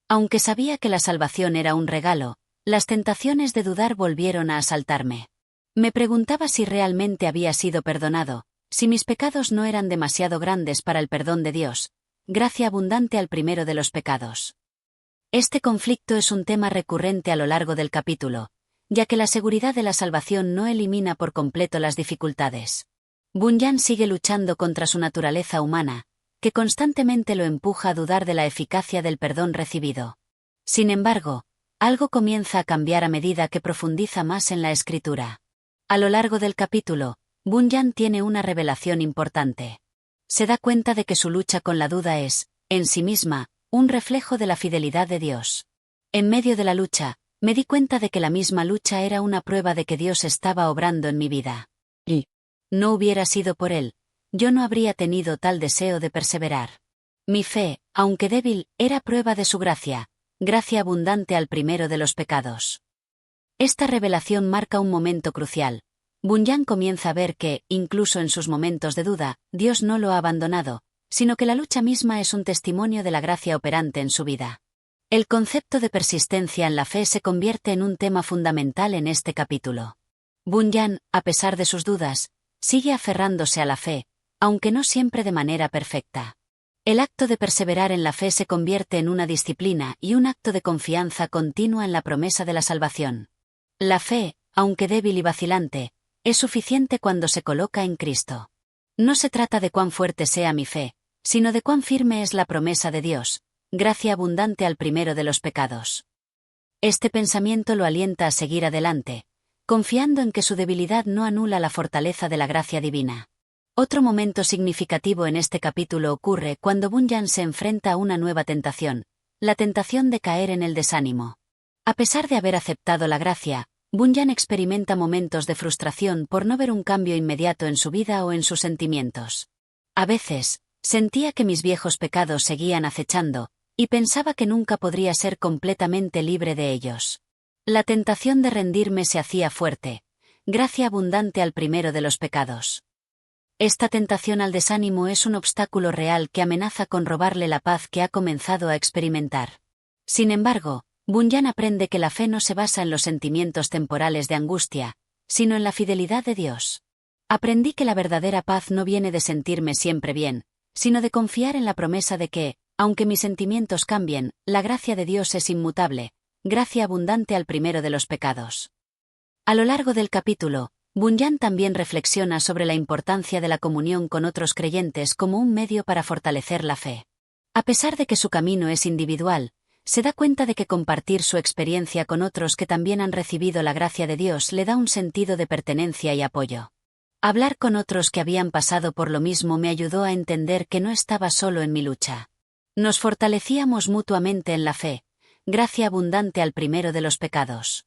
Aunque sabía que la salvación era un regalo, las tentaciones de dudar volvieron a asaltarme. Me preguntaba si realmente había sido perdonado, si mis pecados no eran demasiado grandes para el perdón de Dios, gracia abundante al primero de los pecados. Este conflicto es un tema recurrente a lo largo del capítulo, ya que la seguridad de la salvación no elimina por completo las dificultades. Bunyan sigue luchando contra su naturaleza humana, que constantemente lo empuja a dudar de la eficacia del perdón recibido. Sin embargo, algo comienza a cambiar a medida que profundiza más en la Escritura. A lo largo del capítulo, Bunyan tiene una revelación importante. Se da cuenta de que su lucha con la duda es, en sí misma, un reflejo de la fidelidad de Dios. En medio de la lucha, me di cuenta de que la misma lucha era una prueba de que Dios estaba obrando en mi vida. Y no hubiera sido por Él, yo no habría tenido tal deseo de perseverar. Mi fe, aunque débil, era prueba de su gracia, gracia abundante al primero de los pecados. Esta revelación marca un momento crucial, Bunyan comienza a ver que, incluso en sus momentos de duda, Dios no lo ha abandonado, sino que la lucha misma es un testimonio de la gracia operante en su vida. El concepto de persistencia en la fe se convierte en un tema fundamental en este capítulo. Bunyan, a pesar de sus dudas, sigue aferrándose a la fe, aunque no siempre de manera perfecta. El acto de perseverar en la fe se convierte en una disciplina y un acto de confianza continua en la promesa de la salvación. La fe, aunque débil y vacilante, es suficiente cuando se coloca en Cristo. No se trata de cuán fuerte sea mi fe, sino de cuán firme es la promesa de Dios, gracia abundante al primero de los pecados. Este pensamiento lo alienta a seguir adelante, confiando en que su debilidad no anula la fortaleza de la gracia divina. Otro momento significativo en este capítulo ocurre cuando Bunyan se enfrenta a una nueva tentación, la tentación de caer en el desánimo. A pesar de haber aceptado la gracia, Bunyan experimenta momentos de frustración por no ver un cambio inmediato en su vida o en sus sentimientos. A veces, sentía que mis viejos pecados seguían acechando, y pensaba que nunca podría ser completamente libre de ellos. La tentación de rendirme se hacía fuerte, gracia abundante al primero de los pecados. Esta tentación al desánimo es un obstáculo real que amenaza con robarle la paz que ha comenzado a experimentar. Sin embargo, Bunyan aprende que la fe no se basa en los sentimientos temporales de angustia, sino en la fidelidad de Dios. Aprendí que la verdadera paz no viene de sentirme siempre bien, sino de confiar en la promesa de que, aunque mis sentimientos cambien, la gracia de Dios es inmutable, gracia abundante al primero de los pecados. A lo largo del capítulo, Bunyan también reflexiona sobre la importancia de la comunión con otros creyentes como un medio para fortalecer la fe. A pesar de que su camino es individual, se da cuenta de que compartir su experiencia con otros que también han recibido la gracia de Dios le da un sentido de pertenencia y apoyo. Hablar con otros que habían pasado por lo mismo me ayudó a entender que no estaba solo en mi lucha. Nos fortalecíamos mutuamente en la fe, gracia abundante al primero de los pecados.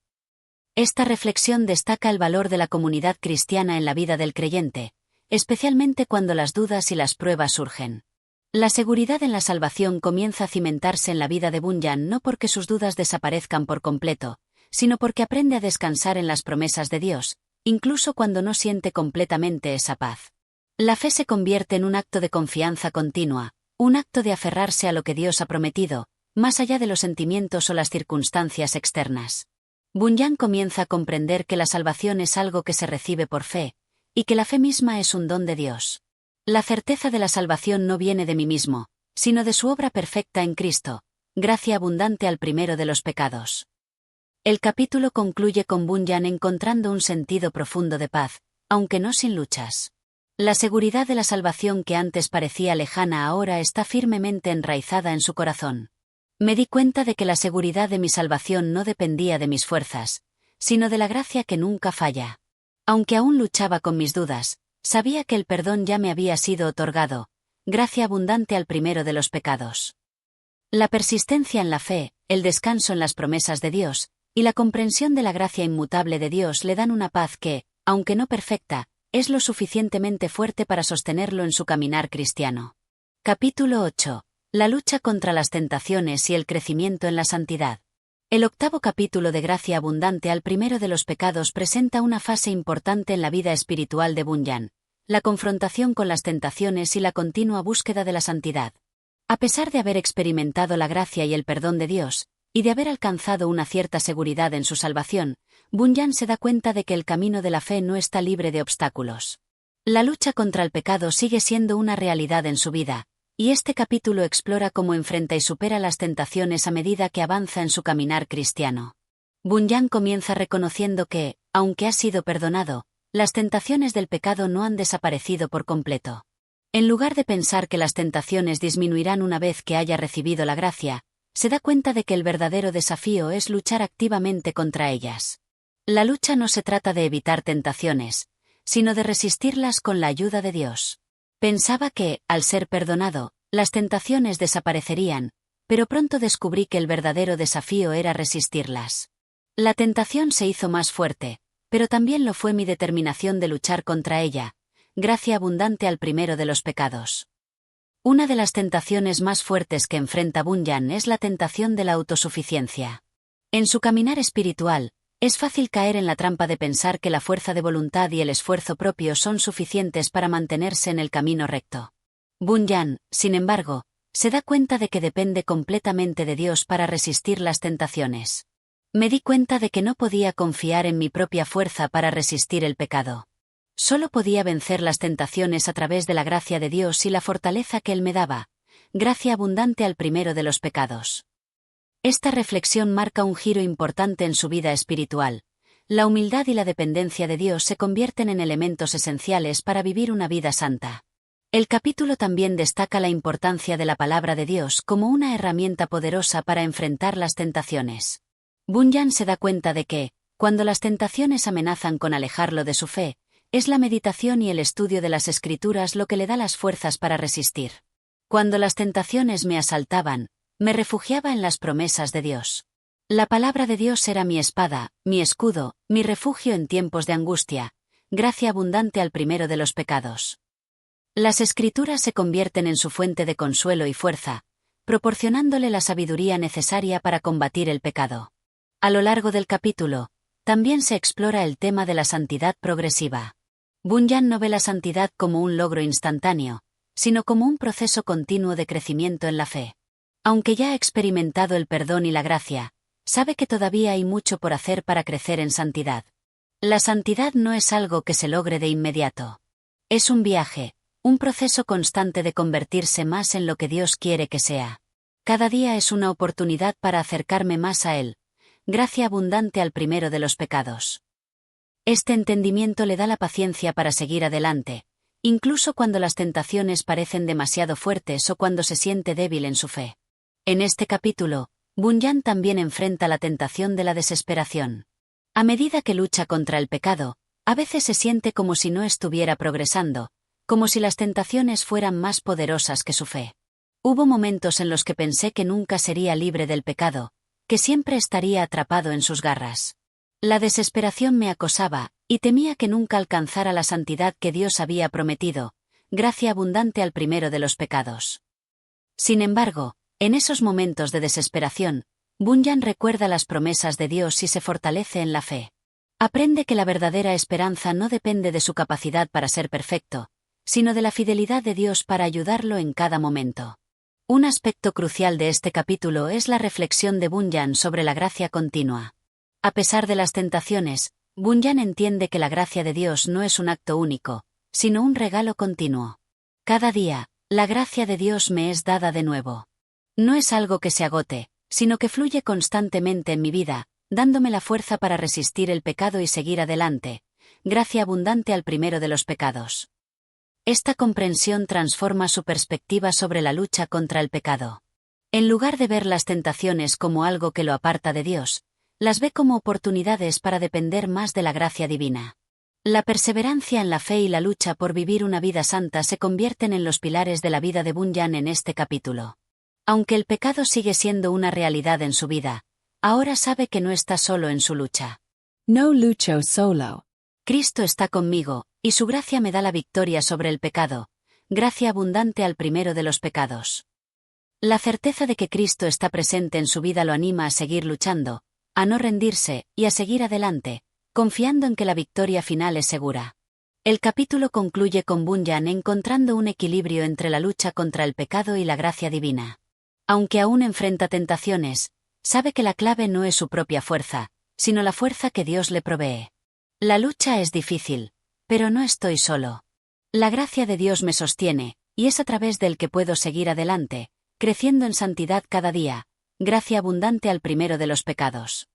Esta reflexión destaca el valor de la comunidad cristiana en la vida del creyente, especialmente cuando las dudas y las pruebas surgen. La seguridad en la salvación comienza a cimentarse en la vida de Bunyan no porque sus dudas desaparezcan por completo, sino porque aprende a descansar en las promesas de Dios, incluso cuando no siente completamente esa paz. La fe se convierte en un acto de confianza continua, un acto de aferrarse a lo que Dios ha prometido, más allá de los sentimientos o las circunstancias externas. Bunyan comienza a comprender que la salvación es algo que se recibe por fe, y que la fe misma es un don de Dios. La certeza de la salvación no viene de mí mismo, sino de su obra perfecta en Cristo, gracia abundante al primero de los pecados. El capítulo concluye con Bunyan encontrando un sentido profundo de paz, aunque no sin luchas. La seguridad de la salvación que antes parecía lejana ahora está firmemente enraizada en su corazón. Me di cuenta de que la seguridad de mi salvación no dependía de mis fuerzas, sino de la gracia que nunca falla. Aunque aún luchaba con mis dudas, sabía que el perdón ya me había sido otorgado, gracia abundante al primero de los pecados. La persistencia en la fe, el descanso en las promesas de Dios, y la comprensión de la gracia inmutable de Dios le dan una paz que, aunque no perfecta, es lo suficientemente fuerte para sostenerlo en su caminar cristiano. Capítulo 8. La lucha contra las tentaciones y el crecimiento en la santidad. El octavo capítulo de Gracia abundante al primero de los pecados presenta una fase importante en la vida espiritual de Bunyan, la confrontación con las tentaciones y la continua búsqueda de la santidad. A pesar de haber experimentado la gracia y el perdón de Dios, y de haber alcanzado una cierta seguridad en su salvación, Bunyan se da cuenta de que el camino de la fe no está libre de obstáculos. La lucha contra el pecado sigue siendo una realidad en su vida, y este capítulo explora cómo enfrenta y supera las tentaciones a medida que avanza en su caminar cristiano. Bunyan comienza reconociendo que, aunque ha sido perdonado, las tentaciones del pecado no han desaparecido por completo. En lugar de pensar que las tentaciones disminuirán una vez que haya recibido la gracia, se da cuenta de que el verdadero desafío es luchar activamente contra ellas. La lucha no se trata de evitar tentaciones, sino de resistirlas con la ayuda de Dios. Pensaba que, al ser perdonado, las tentaciones desaparecerían, pero pronto descubrí que el verdadero desafío era resistirlas. La tentación se hizo más fuerte, pero también lo fue mi determinación de luchar contra ella, gracia abundante al primero de los pecados. Una de las tentaciones más fuertes que enfrenta Bunyan es la tentación de la autosuficiencia. En su caminar espiritual, Es fácil caer en la trampa de pensar que la fuerza de voluntad y el esfuerzo propio son suficientes para mantenerse en el camino recto. Bunyan, sin embargo, se da cuenta de que depende completamente de Dios para resistir las tentaciones. Me di cuenta de que no podía confiar en mi propia fuerza para resistir el pecado. Solo podía vencer las tentaciones a través de la gracia de Dios y la fortaleza que Él me daba, gracia abundante al primero de los pecados. Esta reflexión marca un giro importante en su vida espiritual. La humildad y la dependencia de Dios se convierten en elementos esenciales para vivir una vida santa. El capítulo también destaca la importancia de la palabra de Dios como una herramienta poderosa para enfrentar las tentaciones. Bunyan se da cuenta de que, cuando las tentaciones amenazan con alejarlo de su fe, es la meditación y el estudio de las Escrituras lo que le da las fuerzas para resistir. Cuando las tentaciones me asaltaban, me refugiaba en las promesas de Dios. La palabra de Dios era mi espada, mi escudo, mi refugio en tiempos de angustia, gracia abundante al primero de los pecados. Las Escrituras se convierten en su fuente de consuelo y fuerza, proporcionándole la sabiduría necesaria para combatir el pecado. A lo largo del capítulo, también se explora el tema de la santidad progresiva. Bunyan no ve la santidad como un logro instantáneo, sino como un proceso continuo de crecimiento en la fe. Aunque ya ha experimentado el perdón y la gracia, sabe que todavía hay mucho por hacer para crecer en santidad. La santidad no es algo que se logre de inmediato. Es un viaje, un proceso constante de convertirse más en lo que Dios quiere que sea. Cada día es una oportunidad para acercarme más a Él, gracia abundante al primero de los pecados. Este entendimiento le da la paciencia para seguir adelante, incluso cuando las tentaciones parecen demasiado fuertes o cuando se siente débil en su fe. En este capítulo, Bunyan también enfrenta la tentación de la desesperación. A medida que lucha contra el pecado, a veces se siente como si no estuviera progresando, como si las tentaciones fueran más poderosas que su fe. Hubo momentos en los que pensé que nunca sería libre del pecado, que siempre estaría atrapado en sus garras. La desesperación me acosaba, y temía que nunca alcanzara la santidad que Dios había prometido, gracia abundante al primero de los pecados. Sin embargo, en esos momentos de desesperación, Bunyan recuerda las promesas de Dios y se fortalece en la fe. Aprende que la verdadera esperanza no depende de su capacidad para ser perfecto, sino de la fidelidad de Dios para ayudarlo en cada momento. Un aspecto crucial de este capítulo es la reflexión de Bunyan sobre la gracia continua. A pesar de las tentaciones, Bunyan entiende que la gracia de Dios no es un acto único, sino un regalo continuo. Cada día, la gracia de Dios me es dada de nuevo. No es algo que se agote, sino que fluye constantemente en mi vida, dándome la fuerza para resistir el pecado y seguir adelante, gracia abundante al primero de los pecados. Esta comprensión transforma su perspectiva sobre la lucha contra el pecado. En lugar de ver las tentaciones como algo que lo aparta de Dios, las ve como oportunidades para depender más de la gracia divina. La perseverancia en la fe y la lucha por vivir una vida santa se convierten en los pilares de la vida de Bunyan en este capítulo. Aunque el pecado sigue siendo una realidad en su vida, ahora sabe que no está solo en su lucha. No lucho solo. Cristo está conmigo, y su gracia me da la victoria sobre el pecado, gracia abundante al primero de los pecados. La certeza de que Cristo está presente en su vida lo anima a seguir luchando, a no rendirse, y a seguir adelante, confiando en que la victoria final es segura. El capítulo concluye con Bunyan encontrando un equilibrio entre la lucha contra el pecado y la gracia divina. Aunque aún enfrenta tentaciones, sabe que la clave no es su propia fuerza, sino la fuerza que Dios le provee. La lucha es difícil, pero no estoy solo. La gracia de Dios me sostiene, y es a través del que puedo seguir adelante, creciendo en santidad cada día, gracia abundante al primero de los pecados.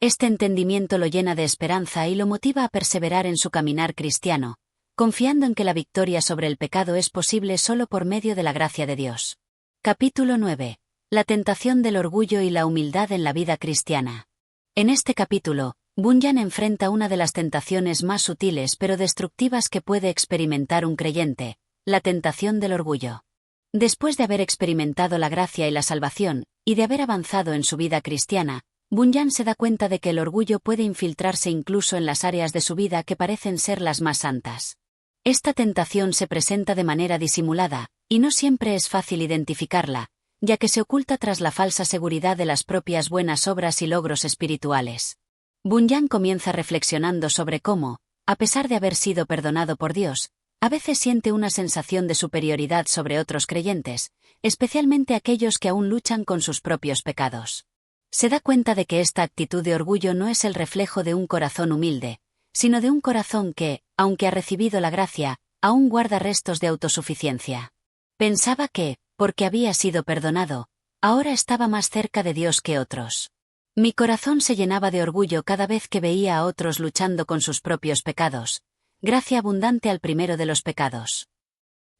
Este entendimiento lo llena de esperanza y lo motiva a perseverar en su caminar cristiano, confiando en que la victoria sobre el pecado es posible solo por medio de la gracia de Dios. Capítulo 9. La tentación del orgullo y la humildad en la vida cristiana. En este capítulo, Bunyan enfrenta una de las tentaciones más sutiles pero destructivas que puede experimentar un creyente, la tentación del orgullo. Después de haber experimentado la gracia y la salvación, y de haber avanzado en su vida cristiana, Bunyan se da cuenta de que el orgullo puede infiltrarse incluso en las áreas de su vida que parecen ser las más santas. Esta tentación se presenta de manera disimulada, y no siempre es fácil identificarla, ya que se oculta tras la falsa seguridad de las propias buenas obras y logros espirituales. Bunyan comienza reflexionando sobre cómo, a pesar de haber sido perdonado por Dios, a veces siente una sensación de superioridad sobre otros creyentes, especialmente aquellos que aún luchan con sus propios pecados. Se da cuenta de que esta actitud de orgullo no es el reflejo de un corazón humilde, sino de un corazón que, aunque ha recibido la gracia, aún guarda restos de autosuficiencia. Pensaba que, porque había sido perdonado, ahora estaba más cerca de Dios que otros. Mi corazón se llenaba de orgullo cada vez que veía a otros luchando con sus propios pecados. Gracia abundante al primero de los pecados.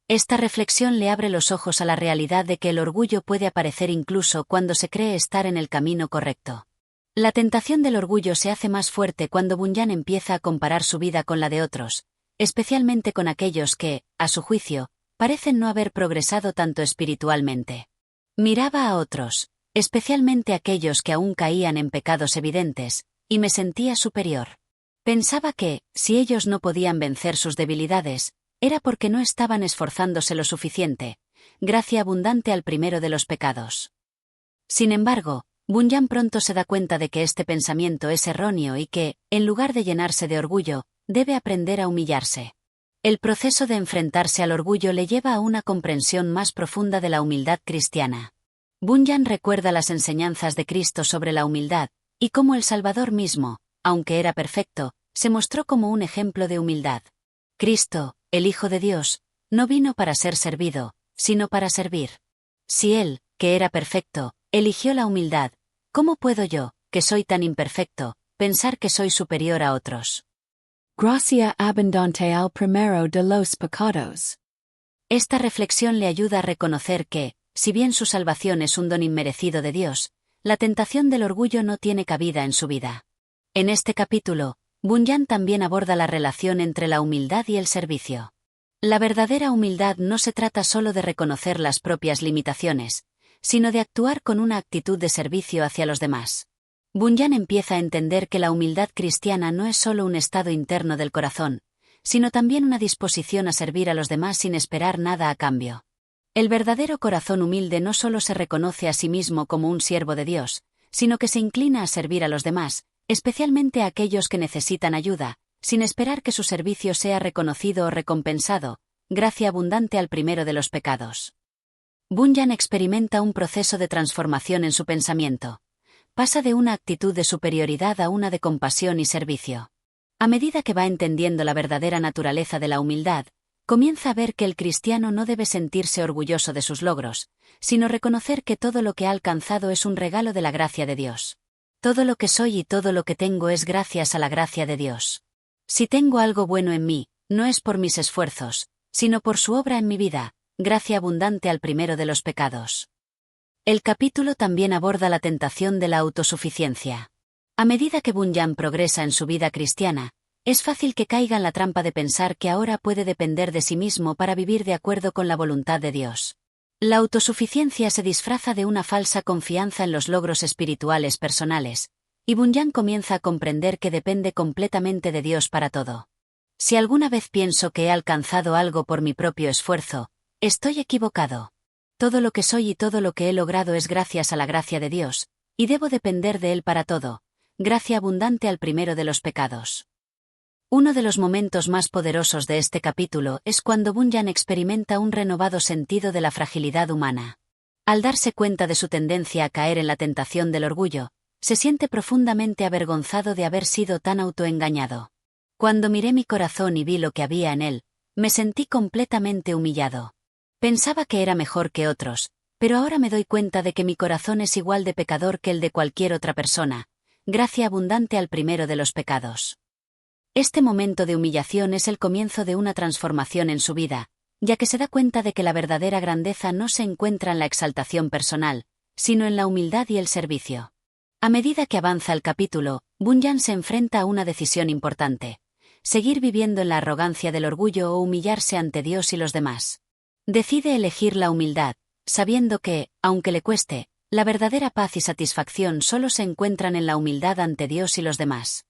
Esta reflexión le abre los ojos a la realidad de que el orgullo puede aparecer incluso cuando se cree estar en el camino correcto. La tentación del orgullo se hace más fuerte cuando Bunyan empieza a comparar su vida con la de otros, especialmente con aquellos que, a su juicio, parecen no haber progresado tanto espiritualmente. Miraba a otros, especialmente aquellos que aún caían en pecados evidentes, y me sentía superior. Pensaba que, si ellos no podían vencer sus debilidades, era porque no estaban esforzándose lo suficiente, gracia abundante al primero de los pecados. Sin embargo, Bunyan pronto se da cuenta de que este pensamiento es erróneo y que, en lugar de llenarse de orgullo, debe aprender a humillarse. El proceso de enfrentarse al orgullo le lleva a una comprensión más profunda de la humildad cristiana. Bunyan recuerda las enseñanzas de Cristo sobre la humildad, y cómo el Salvador mismo, aunque era perfecto, se mostró como un ejemplo de humildad. Cristo, el Hijo de Dios, no vino para ser servido, sino para servir. Si Él, que era perfecto, eligió la humildad, ¿cómo puedo yo, que soy tan imperfecto, pensar que soy superior a otros? Gracia abundante al primero de los pecados. Esta reflexión le ayuda a reconocer que, si bien su salvación es un don inmerecido de Dios, la tentación del orgullo no tiene cabida en su vida. En este capítulo, Bunyan también aborda la relación entre la humildad y el servicio. La verdadera humildad no se trata solo de reconocer las propias limitaciones, sino de actuar con una actitud de servicio hacia los demás. Bunyan empieza a entender que la humildad cristiana no es solo un estado interno del corazón, sino también una disposición a servir a los demás sin esperar nada a cambio. El verdadero corazón humilde no solo se reconoce a sí mismo como un siervo de Dios, sino que se inclina a servir a los demás, especialmente a aquellos que necesitan ayuda, sin esperar que su servicio sea reconocido o recompensado, gracia abundante al primero de los pecados. Bunyan experimenta un proceso de transformación en su pensamiento. Pasa de una actitud de superioridad a una de compasión y servicio. A medida que va entendiendo la verdadera naturaleza de la humildad, comienza a ver que el cristiano no debe sentirse orgulloso de sus logros, sino reconocer que todo lo que ha alcanzado es un regalo de la gracia de Dios. Todo lo que soy y todo lo que tengo es gracias a la gracia de Dios. Si tengo algo bueno en mí, no es por mis esfuerzos, sino por su obra en mi vida, gracia abundante al primero de los pecados. El capítulo también aborda la tentación de la autosuficiencia. A medida que Bunyan progresa en su vida cristiana, es fácil que caiga en la trampa de pensar que ahora puede depender de sí mismo para vivir de acuerdo con la voluntad de Dios. La autosuficiencia se disfraza de una falsa confianza en los logros espirituales personales, y Bunyan comienza a comprender que depende completamente de Dios para todo. Si alguna vez pienso que he alcanzado algo por mi propio esfuerzo, estoy equivocado. Todo lo que soy y todo lo que he logrado es gracias a la gracia de Dios, y debo depender de Él para todo, gracia abundante al primero de los pecados. Uno de los momentos más poderosos de este capítulo es cuando Bunyan experimenta un renovado sentido de la fragilidad humana. Al darse cuenta de su tendencia a caer en la tentación del orgullo, se siente profundamente avergonzado de haber sido tan autoengañado. Cuando miré mi corazón y vi lo que había en él, me sentí completamente humillado. Pensaba que era mejor que otros, pero ahora me doy cuenta de que mi corazón es igual de pecador que el de cualquier otra persona, gracia abundante al primero de los pecados. Este momento de humillación es el comienzo de una transformación en su vida, ya que se da cuenta de que la verdadera grandeza no se encuentra en la exaltación personal, sino en la humildad y el servicio. A medida que avanza el capítulo, Bunyan se enfrenta a una decisión importante: seguir viviendo en la arrogancia del orgullo o humillarse ante Dios y los demás. Decide elegir la humildad, sabiendo que, aunque le cueste, la verdadera paz y satisfacción solo se encuentran en la humildad ante Dios y los demás.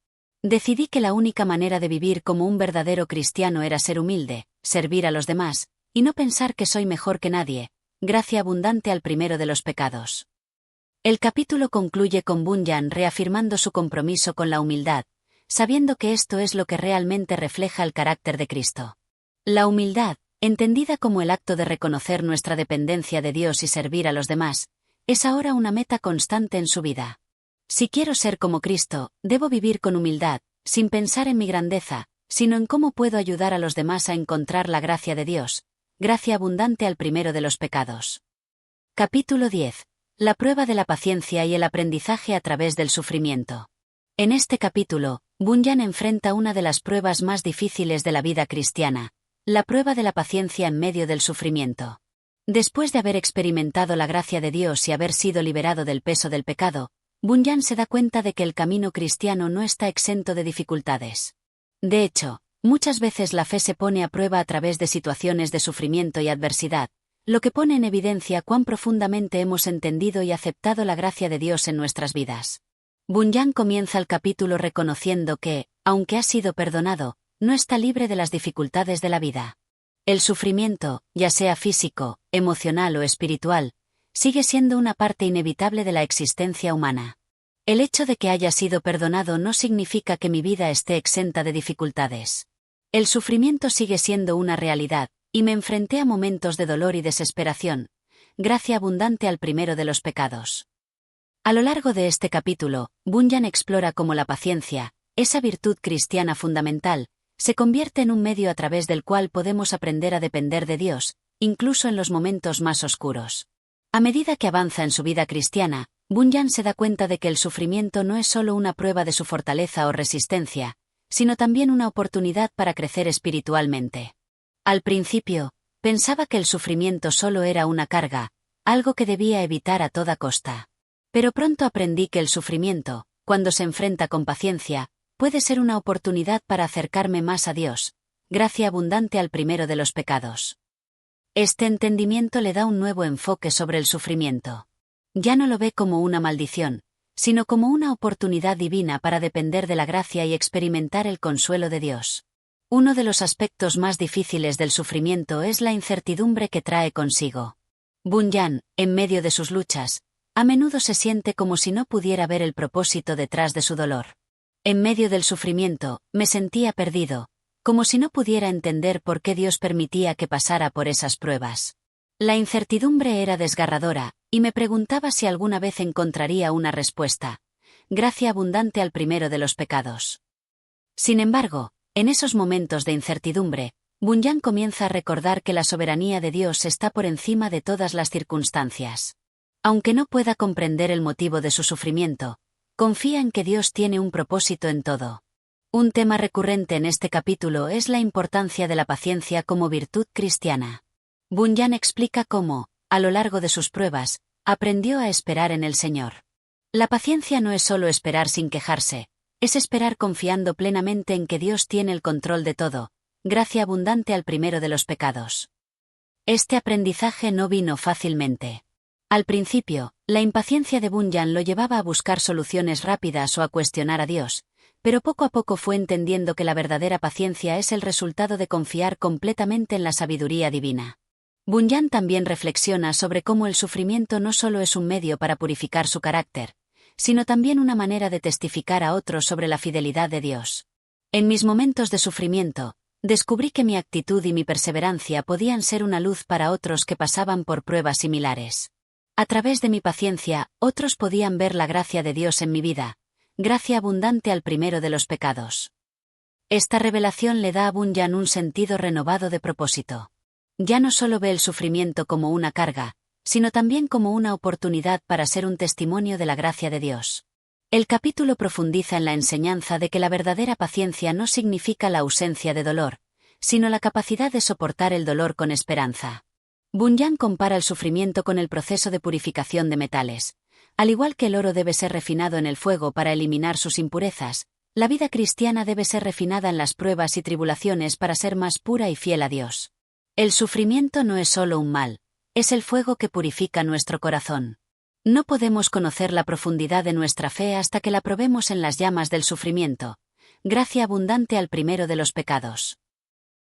Decidí que la única manera de vivir como un verdadero cristiano era ser humilde, servir a los demás, y no pensar que soy mejor que nadie, gracia abundante al primero de los pecados. El capítulo concluye con Bunyan reafirmando su compromiso con la humildad, sabiendo que esto es lo que realmente refleja el carácter de Cristo. La humildad, entendida como el acto de reconocer nuestra dependencia de Dios y servir a los demás, es ahora una meta constante en su vida. Si quiero ser como Cristo, debo vivir con humildad, sin pensar en mi grandeza, sino en cómo puedo ayudar a los demás a encontrar la gracia de Dios, gracia abundante al primero de los pecados. Capítulo 10. La prueba de la paciencia y el aprendizaje a través del sufrimiento. En este capítulo, Bunyan enfrenta una de las pruebas más difíciles de la vida cristiana, la prueba de la paciencia en medio del sufrimiento. Después de haber experimentado la gracia de Dios y haber sido liberado del peso del pecado, Bunyan se da cuenta de que el camino cristiano no está exento de dificultades. De hecho, muchas veces la fe se pone a prueba a través de situaciones de sufrimiento y adversidad, lo que pone en evidencia cuán profundamente hemos entendido y aceptado la gracia de Dios en nuestras vidas. Bunyan comienza el capítulo reconociendo que, aunque ha sido perdonado, no está libre de las dificultades de la vida. El sufrimiento, ya sea físico, emocional o espiritual, sigue siendo una parte inevitable de la existencia humana. El hecho de que haya sido perdonado no significa que mi vida esté exenta de dificultades. El sufrimiento sigue siendo una realidad, y me enfrenté a momentos de dolor y desesperación, gracia abundante al primero de los pecados. A lo largo de este capítulo, Bunyan explora cómo la paciencia, esa virtud cristiana fundamental, se convierte en un medio a través del cual podemos aprender a depender de Dios, incluso en los momentos más oscuros. A medida que avanza en su vida cristiana, Bunyan se da cuenta de que el sufrimiento no es solo una prueba de su fortaleza o resistencia, sino también una oportunidad para crecer espiritualmente. Al principio, pensaba que el sufrimiento solo era una carga, algo que debía evitar a toda costa. Pero pronto aprendí que el sufrimiento, cuando se enfrenta con paciencia, puede ser una oportunidad para acercarme más a Dios, gracia abundante al primero de los pecados. Este entendimiento le da un nuevo enfoque sobre el sufrimiento. Ya no lo ve como una maldición, sino como una oportunidad divina para depender de la gracia y experimentar el consuelo de Dios. Uno de los aspectos más difíciles del sufrimiento es la incertidumbre que trae consigo. Bunyan, en medio de sus luchas, a menudo se siente como si no pudiera ver el propósito detrás de su dolor. En medio del sufrimiento, me sentía perdido, como si no pudiera entender por qué Dios permitía que pasara por esas pruebas. La incertidumbre era desgarradora, y me preguntaba si alguna vez encontraría una respuesta. Gracia abundante al primero de los pecados. Sin embargo, en esos momentos de incertidumbre, Bunyan comienza a recordar que la soberanía de Dios está por encima de todas las circunstancias. Aunque no pueda comprender el motivo de su sufrimiento, confía en que Dios tiene un propósito en todo. Un tema recurrente en este capítulo es la importancia de la paciencia como virtud cristiana. Bunyan explica cómo, a lo largo de sus pruebas, aprendió a esperar en el Señor. La paciencia no es solo esperar sin quejarse, es esperar confiando plenamente en que Dios tiene el control de todo, gracia abundante al primero de los pecados. Este aprendizaje no vino fácilmente. Al principio, la impaciencia de Bunyan lo llevaba a buscar soluciones rápidas o a cuestionar a Dios, pero poco a poco fue entendiendo que la verdadera paciencia es el resultado de confiar completamente en la sabiduría divina. Bunyan también reflexiona sobre cómo el sufrimiento no solo es un medio para purificar su carácter, sino también una manera de testificar a otros sobre la fidelidad de Dios. En mis momentos de sufrimiento, descubrí que mi actitud y mi perseverancia podían ser una luz para otros que pasaban por pruebas similares. A través de mi paciencia, otros podían ver la gracia de Dios en mi vida, gracia abundante al primero de los pecados. Esta revelación le da a Bunyan un sentido renovado de propósito. Ya no solo ve el sufrimiento como una carga, sino también como una oportunidad para ser un testimonio de la gracia de Dios. El capítulo profundiza en la enseñanza de que la verdadera paciencia no significa la ausencia de dolor, sino la capacidad de soportar el dolor con esperanza. Bunyan compara el sufrimiento con el proceso de purificación de metales. Al igual que el oro debe ser refinado en el fuego para eliminar sus impurezas, la vida cristiana debe ser refinada en las pruebas y tribulaciones para ser más pura y fiel a Dios. El sufrimiento no es solo un mal, es el fuego que purifica nuestro corazón. No podemos conocer la profundidad de nuestra fe hasta que la probemos en las llamas del sufrimiento, gracia abundante al primero de los pecados.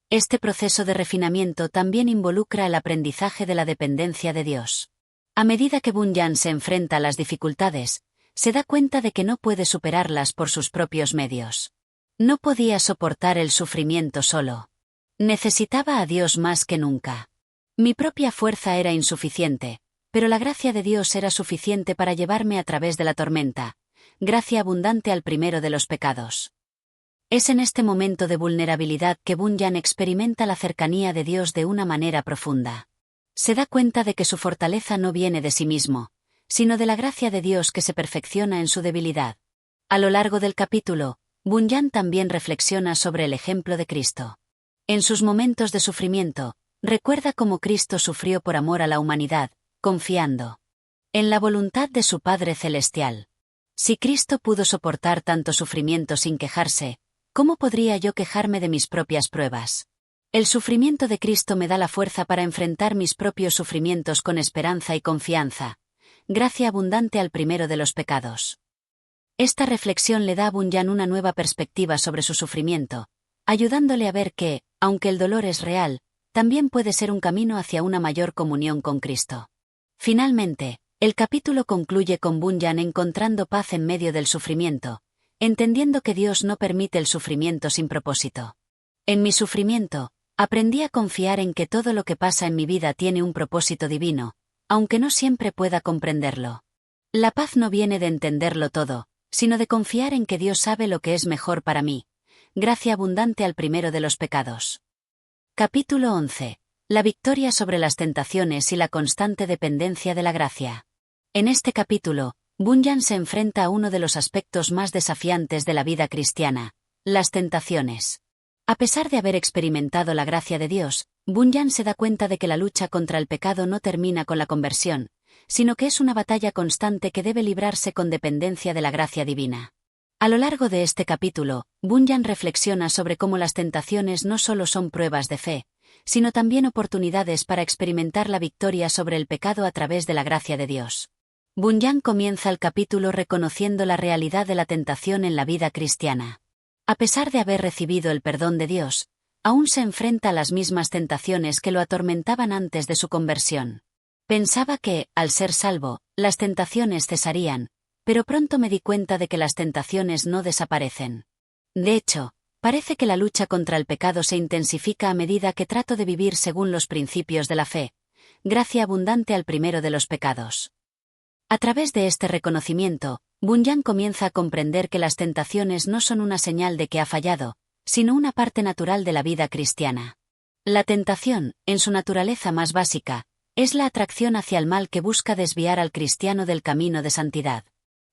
Este proceso de refinamiento también involucra el aprendizaje de la dependencia de Dios. A medida que Bunyan se enfrenta a las dificultades, se da cuenta de que no puede superarlas por sus propios medios. No podía soportar el sufrimiento solo. Necesitaba a Dios más que nunca. Mi propia fuerza era insuficiente, pero la gracia de Dios era suficiente para llevarme a través de la tormenta, gracia abundante al primero de los pecados. Es en este momento de vulnerabilidad que Bunyan experimenta la cercanía de Dios de una manera profunda. Se da cuenta de que su fortaleza no viene de sí mismo, sino de la gracia de Dios que se perfecciona en su debilidad. A lo largo del capítulo, Bunyan también reflexiona sobre el ejemplo de Cristo. En sus momentos de sufrimiento, recuerda cómo Cristo sufrió por amor a la humanidad, confiando en la voluntad de su Padre Celestial. Si Cristo pudo soportar tanto sufrimiento sin quejarse, ¿cómo podría yo quejarme de mis propias pruebas? El sufrimiento de Cristo me da la fuerza para enfrentar mis propios sufrimientos con esperanza y confianza. Gracia abundante al primero de los pecados. Esta reflexión le da a Bunyan una nueva perspectiva sobre su sufrimiento, ayudándole a ver que, aunque el dolor es real, también puede ser un camino hacia una mayor comunión con Cristo. Finalmente, el capítulo concluye con Bunyan encontrando paz en medio del sufrimiento, entendiendo que Dios no permite el sufrimiento sin propósito. En mi sufrimiento, aprendí a confiar en que todo lo que pasa en mi vida tiene un propósito divino, aunque no siempre pueda comprenderlo. La paz no viene de entenderlo todo, sino de confiar en que Dios sabe lo que es mejor para mí. Gracia abundante al primero de los pecados. Capítulo 11. La victoria sobre las tentaciones y la constante dependencia de la gracia. En este capítulo, Bunyan se enfrenta a uno de los aspectos más desafiantes de la vida cristiana, las tentaciones. A pesar de haber experimentado la gracia de Dios, Bunyan se da cuenta de que la lucha contra el pecado no termina con la conversión, sino que es una batalla constante que debe librarse con dependencia de la gracia divina. A lo largo de este capítulo, Bunyan reflexiona sobre cómo las tentaciones no solo son pruebas de fe, sino también oportunidades para experimentar la victoria sobre el pecado a través de la gracia de Dios. Bunyan comienza el capítulo reconociendo la realidad de la tentación en la vida cristiana. A pesar de haber recibido el perdón de Dios, aún se enfrenta a las mismas tentaciones que lo atormentaban antes de su conversión. Pensaba que, al ser salvo, las tentaciones cesarían, pero pronto me di cuenta de que las tentaciones no desaparecen. De hecho, parece que la lucha contra el pecado se intensifica a medida que trato de vivir según los principios de la fe. Gracia abundante al primero de los pecados. A través de este reconocimiento, Bunyan comienza a comprender que las tentaciones no son una señal de que ha fallado, sino una parte natural de la vida cristiana. La tentación, en su naturaleza más básica, es la atracción hacia el mal que busca desviar al cristiano del camino de santidad.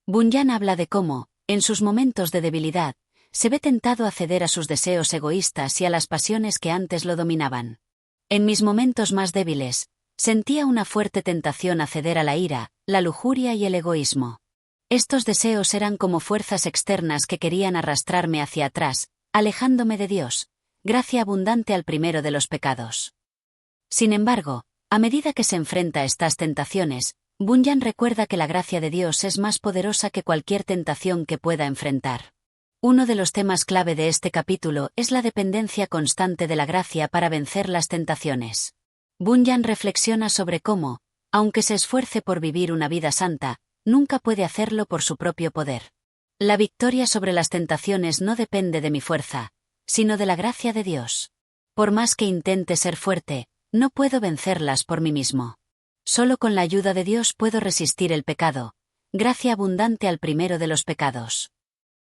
Bunyan habla de cómo, en sus momentos de debilidad, se ve tentado a ceder a sus deseos egoístas y a las pasiones que antes lo dominaban. En mis momentos más débiles, sentía una fuerte tentación a ceder a la ira, la lujuria y el egoísmo. Estos deseos eran como fuerzas externas que querían arrastrarme hacia atrás, alejándome de Dios, gracia abundante al primero de los pecados. Sin embargo, a medida que se enfrenta a estas tentaciones, Bunyan recuerda que la gracia de Dios es más poderosa que cualquier tentación que pueda enfrentar. Uno de los temas clave de este capítulo es la dependencia constante de la gracia para vencer las tentaciones. Bunyan reflexiona sobre cómo, aunque se esfuerce por vivir una vida santa, nunca puede hacerlo por su propio poder. La victoria sobre las tentaciones no depende de mi fuerza, sino de la gracia de Dios. Por más que intente ser fuerte, no puedo vencerlas por mí mismo. Solo con la ayuda de Dios puedo resistir el pecado. Gracia abundante al primero de los pecados.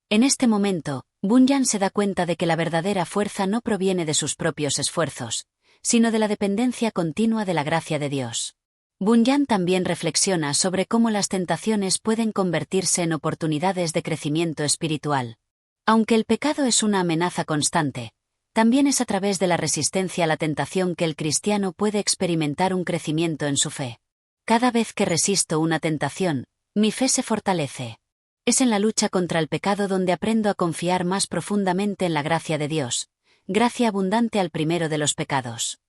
En este momento, Bunyan se da cuenta de que la verdadera fuerza no proviene de sus propios esfuerzos, sino de la dependencia continua de la gracia de Dios. Bunyan también reflexiona sobre cómo las tentaciones pueden convertirse en oportunidades de crecimiento espiritual. Aunque el pecado es una amenaza constante, también es a través de la resistencia a la tentación que el cristiano puede experimentar un crecimiento en su fe. Cada vez que resisto una tentación, mi fe se fortalece. Es en la lucha contra el pecado donde aprendo a confiar más profundamente en la gracia de Dios, gracia abundante al primero de los pecados.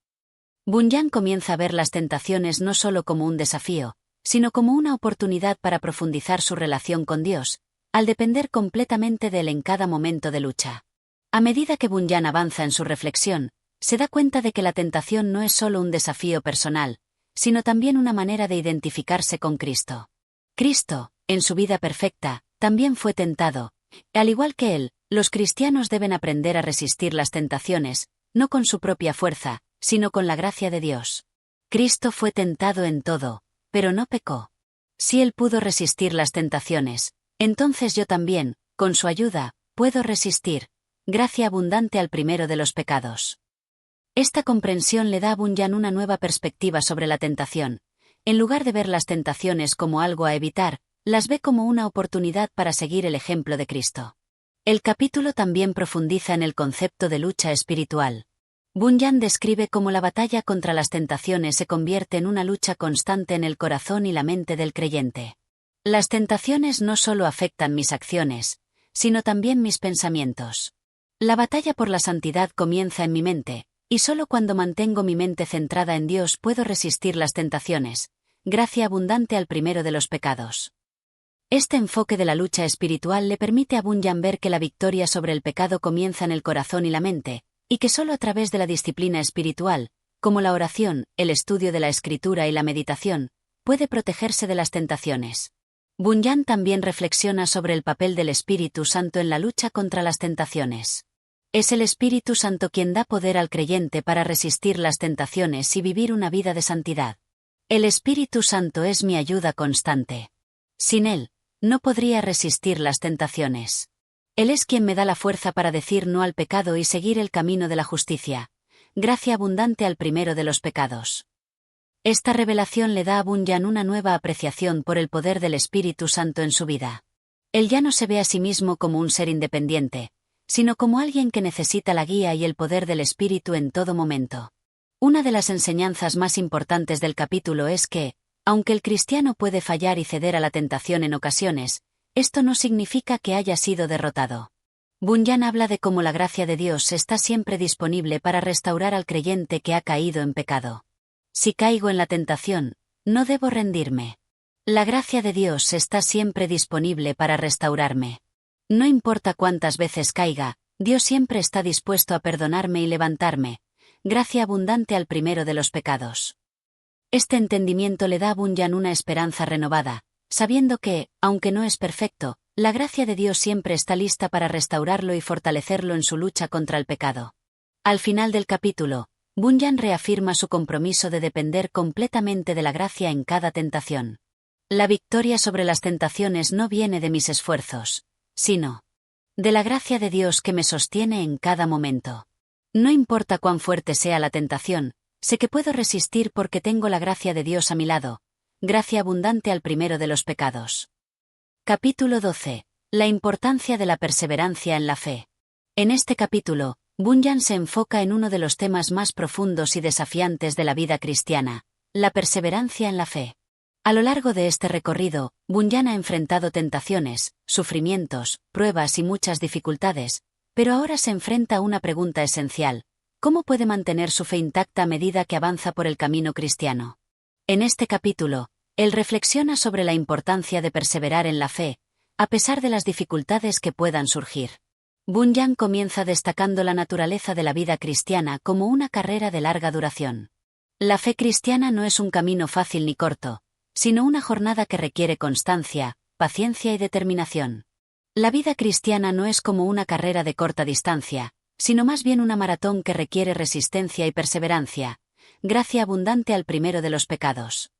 Bunyan comienza a ver las tentaciones no solo como un desafío, sino como una oportunidad para profundizar su relación con Dios, al depender completamente de él en cada momento de lucha. A medida que Bunyan avanza en su reflexión, se da cuenta de que la tentación no es solo un desafío personal, sino también una manera de identificarse con Cristo. Cristo, en su vida perfecta, también fue tentado. Al igual que él, los cristianos deben aprender a resistir las tentaciones, no con su propia fuerza, sino con la gracia de Dios. Cristo fue tentado en todo, pero no pecó. Si él pudo resistir las tentaciones, entonces yo también, con su ayuda, puedo resistir. Gracia abundante al primero de los pecados. Esta comprensión le da a Bunyan una nueva perspectiva sobre la tentación. En lugar de ver las tentaciones como algo a evitar, las ve como una oportunidad para seguir el ejemplo de Cristo. El capítulo también profundiza en el concepto de lucha espiritual. Bunyan describe cómo la batalla contra las tentaciones se convierte en una lucha constante en el corazón y la mente del creyente. Las tentaciones no solo afectan mis acciones, sino también mis pensamientos. La batalla por la santidad comienza en mi mente, y solo cuando mantengo mi mente centrada en Dios puedo resistir las tentaciones. Gracia abundante al primero de los pecados. Este enfoque de la lucha espiritual le permite a Bunyan ver que la victoria sobre el pecado comienza en el corazón y la mente, y que solo a través de la disciplina espiritual, como la oración, el estudio de la Escritura y la meditación, puede protegerse de las tentaciones. Bunyan también reflexiona sobre el papel del Espíritu Santo en la lucha contra las tentaciones. Es el Espíritu Santo quien da poder al creyente para resistir las tentaciones y vivir una vida de santidad. El Espíritu Santo es mi ayuda constante. Sin él, no podría resistir las tentaciones. Él es quien me da la fuerza para decir no al pecado y seguir el camino de la justicia. Gracia abundante al primero de los pecados. Esta revelación le da a Bunyan una nueva apreciación por el poder del Espíritu Santo en su vida. Él ya no se ve a sí mismo como un ser independiente, sino como alguien que necesita la guía y el poder del Espíritu en todo momento. Una de las enseñanzas más importantes del capítulo es que, aunque el cristiano puede fallar y ceder a la tentación en ocasiones, esto no significa que haya sido derrotado. Bunyan habla de cómo la gracia de Dios está siempre disponible para restaurar al creyente que ha caído en pecado. Si caigo en la tentación, no debo rendirme. La gracia de Dios está siempre disponible para restaurarme. No importa cuántas veces caiga, Dios siempre está dispuesto a perdonarme y levantarme. Gracia abundante al primero de los pecados. Este entendimiento le da a Bunyan una esperanza renovada, sabiendo que, aunque no es perfecto, la gracia de Dios siempre está lista para restaurarlo y fortalecerlo en su lucha contra el pecado. Al final del capítulo, Bunyan reafirma su compromiso de depender completamente de la gracia en cada tentación. La victoria sobre las tentaciones no viene de mis esfuerzos, sino de la gracia de Dios que me sostiene en cada momento. No importa cuán fuerte sea la tentación, sé que puedo resistir porque tengo la gracia de Dios a mi lado. Gracia abundante al primero de los pecados. Capítulo 12. La importancia de la perseverancia en la fe. En este capítulo, Bunyan se enfoca en uno de los temas más profundos y desafiantes de la vida cristiana, la perseverancia en la fe. A lo largo de este recorrido, Bunyan ha enfrentado tentaciones, sufrimientos, pruebas y muchas dificultades, pero ahora se enfrenta a una pregunta esencial: ¿cómo puede mantener su fe intacta a medida que avanza por el camino cristiano? En este capítulo, él reflexiona sobre la importancia de perseverar en la fe, a pesar de las dificultades que puedan surgir. Bunyan comienza destacando la naturaleza de la vida cristiana como una carrera de larga duración. La fe cristiana no es un camino fácil ni corto, sino una jornada que requiere constancia, paciencia y determinación. La vida cristiana no es como una carrera de corta distancia, sino más bien una maratón que requiere resistencia y perseverancia. Gracia abundante al primero de los pecados.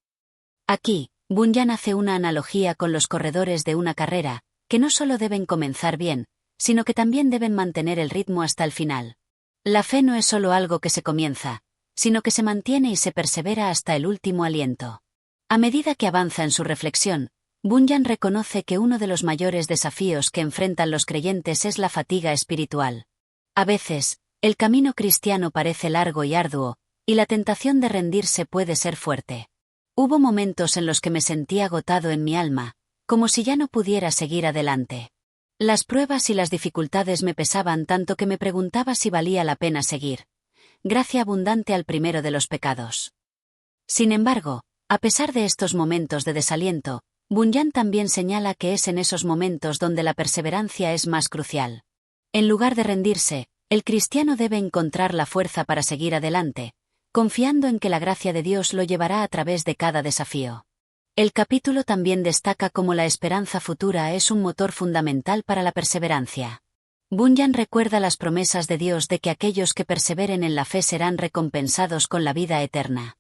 Aquí, Bunyan hace una analogía con los corredores de una carrera, que no solo deben comenzar bien, sino que también deben mantener el ritmo hasta el final. La fe no es solo algo que se comienza, sino que se mantiene y se persevera hasta el último aliento. A medida que avanza en su reflexión, Bunyan reconoce que uno de los mayores desafíos que enfrentan los creyentes es la fatiga espiritual. A veces, el camino cristiano parece largo y arduo, y la tentación de rendirse puede ser fuerte. Hubo momentos en los que me sentí agotado en mi alma, como si ya no pudiera seguir adelante. Las pruebas y las dificultades me pesaban tanto que me preguntaba si valía la pena seguir. Gracia abundante al primero de los pecados. Sin embargo, a pesar de estos momentos de desaliento, Bunyan también señala que es en esos momentos donde la perseverancia es más crucial. En lugar de rendirse, el cristiano debe encontrar la fuerza para seguir adelante. confiando en que la gracia de Dios lo llevará a través de cada desafío. El capítulo también destaca cómo la esperanza futura es un motor fundamental para la perseverancia. Bunyan recuerda las promesas de Dios de que aquellos que perseveren en la fe serán recompensados con la vida eterna.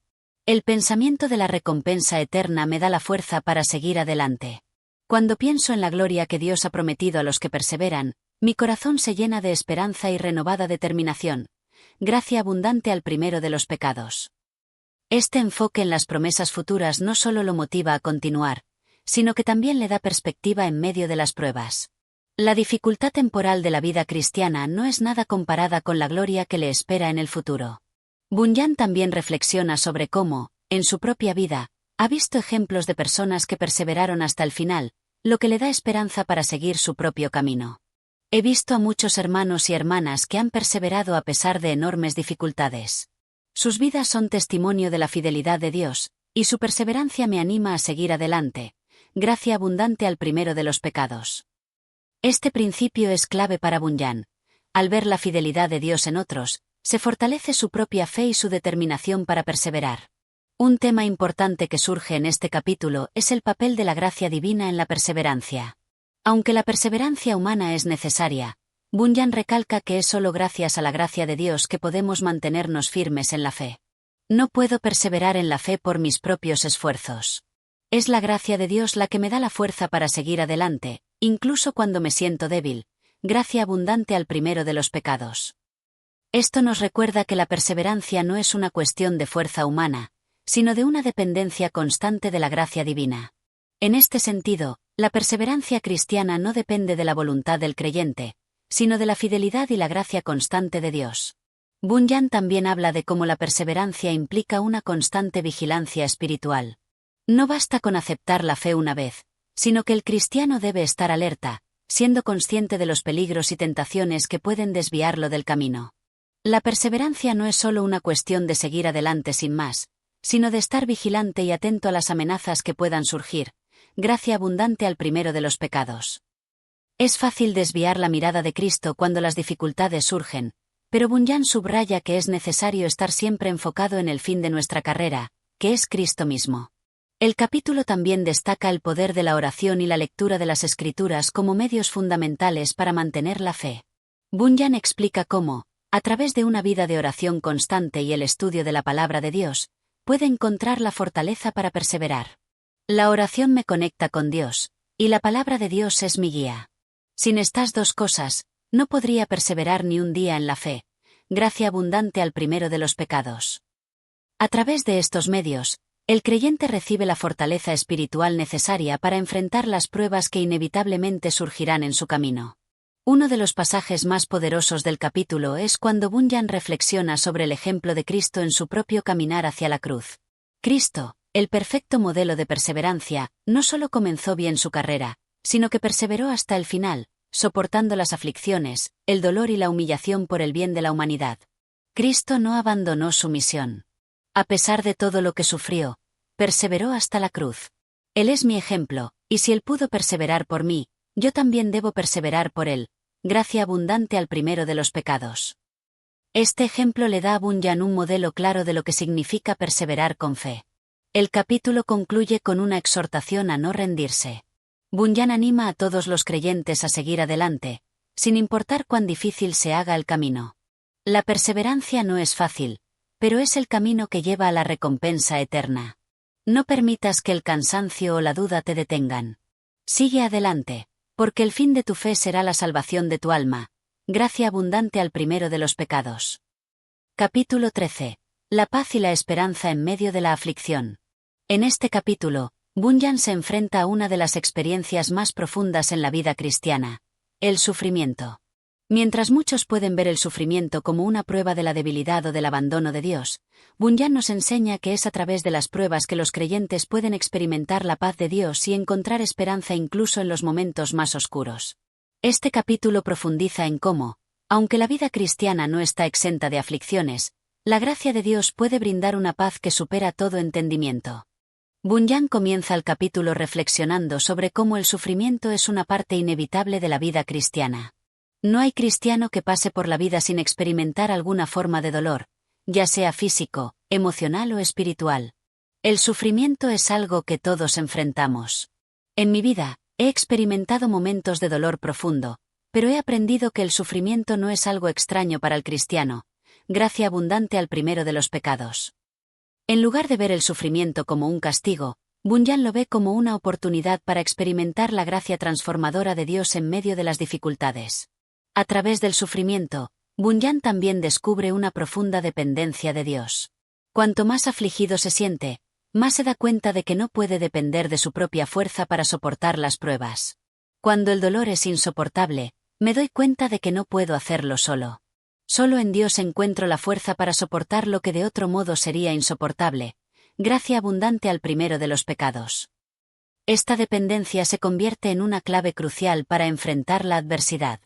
El pensamiento de la recompensa eterna me da la fuerza para seguir adelante. Cuando pienso en la gloria que Dios ha prometido a los que perseveran, mi corazón se llena de esperanza y renovada determinación. Gracia abundante al primero de los pecados. Este enfoque en las promesas futuras no solo lo motiva a continuar, sino que también le da perspectiva en medio de las pruebas. La dificultad temporal de la vida cristiana no es nada comparada con la gloria que le espera en el futuro. Bunyan también reflexiona sobre cómo, en su propia vida, ha visto ejemplos de personas que perseveraron hasta el final, lo que le da esperanza para seguir su propio camino. He visto a muchos hermanos y hermanas que han perseverado a pesar de enormes dificultades. Sus vidas son testimonio de la fidelidad de Dios, y su perseverancia me anima a seguir adelante. Gracia abundante al primero de los pecados. Este principio es clave para Bunyan. Al ver la fidelidad de Dios en otros, se fortalece su propia fe y su determinación para perseverar. Un tema importante que surge en este capítulo es el papel de la gracia divina en la perseverancia. Aunque la perseverancia humana es necesaria, Bunyan recalca que es solo gracias a la gracia de Dios que podemos mantenernos firmes en la fe. No puedo perseverar en la fe por mis propios esfuerzos. Es la gracia de Dios la que me da la fuerza para seguir adelante, incluso cuando me siento débil. Gracia abundante al primero de los pecados. Esto nos recuerda que la perseverancia no es una cuestión de fuerza humana, sino de una dependencia constante de la gracia divina. En este sentido, la perseverancia cristiana no depende de la voluntad del creyente, sino de la fidelidad y la gracia constante de Dios. Bunyan también habla de cómo la perseverancia implica una constante vigilancia espiritual. No basta con aceptar la fe una vez, sino que el cristiano debe estar alerta, siendo consciente de los peligros y tentaciones que pueden desviarlo del camino. La perseverancia no es solo una cuestión de seguir adelante sin más, sino de estar vigilante y atento a las amenazas que puedan surgir. Gracia abundante al primero de los pecados. Es fácil desviar la mirada de Cristo cuando las dificultades surgen, pero Bunyan subraya que es necesario estar siempre enfocado en el fin de nuestra carrera, que es Cristo mismo. El capítulo también destaca el poder de la oración y la lectura de las Escrituras como medios fundamentales para mantener la fe. Bunyan explica cómo, a través de una vida de oración constante y el estudio de la palabra de Dios, puede encontrar la fortaleza para perseverar. La oración me conecta con Dios, y la palabra de Dios es mi guía. Sin estas dos cosas, no podría perseverar ni un día en la fe. Gracia abundante al primero de los pecados. A través de estos medios, el creyente recibe la fortaleza espiritual necesaria para enfrentar las pruebas que inevitablemente surgirán en su camino. Uno de los pasajes más poderosos del capítulo es cuando Bunyan reflexiona sobre el ejemplo de Cristo en su propio caminar hacia la cruz. Cristo, el perfecto modelo de perseverancia, no solo comenzó bien su carrera, sino que perseveró hasta el final, soportando las aflicciones, el dolor y la humillación por el bien de la humanidad. Cristo no abandonó su misión. A pesar de todo lo que sufrió, perseveró hasta la cruz. Él es mi ejemplo, y si Él pudo perseverar por mí, yo también debo perseverar por Él. Gracia abundante al primero de los pecados. Este ejemplo le da a Bunyan un modelo claro de lo que significa perseverar con fe. El capítulo concluye con una exhortación a no rendirse. Bunyan anima a todos los creyentes a seguir adelante, sin importar cuán difícil se haga el camino. La perseverancia no es fácil, pero es el camino que lleva a la recompensa eterna. No permitas que el cansancio o la duda te detengan. Sigue adelante, porque el fin de tu fe será la salvación de tu alma. Gracia abundante al primero de los pecados. Capítulo 13. La paz y la esperanza en medio de la aflicción. En este capítulo, Bunyan se enfrenta a una de las experiencias más profundas en la vida cristiana: el sufrimiento. Mientras muchos pueden ver el sufrimiento como una prueba de la debilidad o del abandono de Dios, Bunyan nos enseña que es a través de las pruebas que los creyentes pueden experimentar la paz de Dios y encontrar esperanza incluso en los momentos más oscuros. Este capítulo profundiza en cómo, aunque la vida cristiana no está exenta de aflicciones, la gracia de Dios puede brindar una paz que supera todo entendimiento. Bunyan comienza el capítulo reflexionando sobre cómo el sufrimiento es una parte inevitable de la vida cristiana. No hay cristiano que pase por la vida sin experimentar alguna forma de dolor, ya sea físico, emocional o espiritual. El sufrimiento es algo que todos enfrentamos. En mi vida, he experimentado momentos de dolor profundo, pero he aprendido que el sufrimiento no es algo extraño para el cristiano, gracia abundante al primero de los pecados. En lugar de ver el sufrimiento como un castigo, Bunyan lo ve como una oportunidad para experimentar la gracia transformadora de Dios en medio de las dificultades. A través del sufrimiento, Bunyan también descubre una profunda dependencia de Dios. Cuanto más afligido se siente, más se da cuenta de que no puede depender de su propia fuerza para soportar las pruebas. Cuando el dolor es insoportable, me doy cuenta de que no puedo hacerlo solo. Solo en Dios encuentro la fuerza para soportar lo que de otro modo sería insoportable, gracia abundante al primero de los pecados. Esta dependencia se convierte en una clave crucial para enfrentar la adversidad.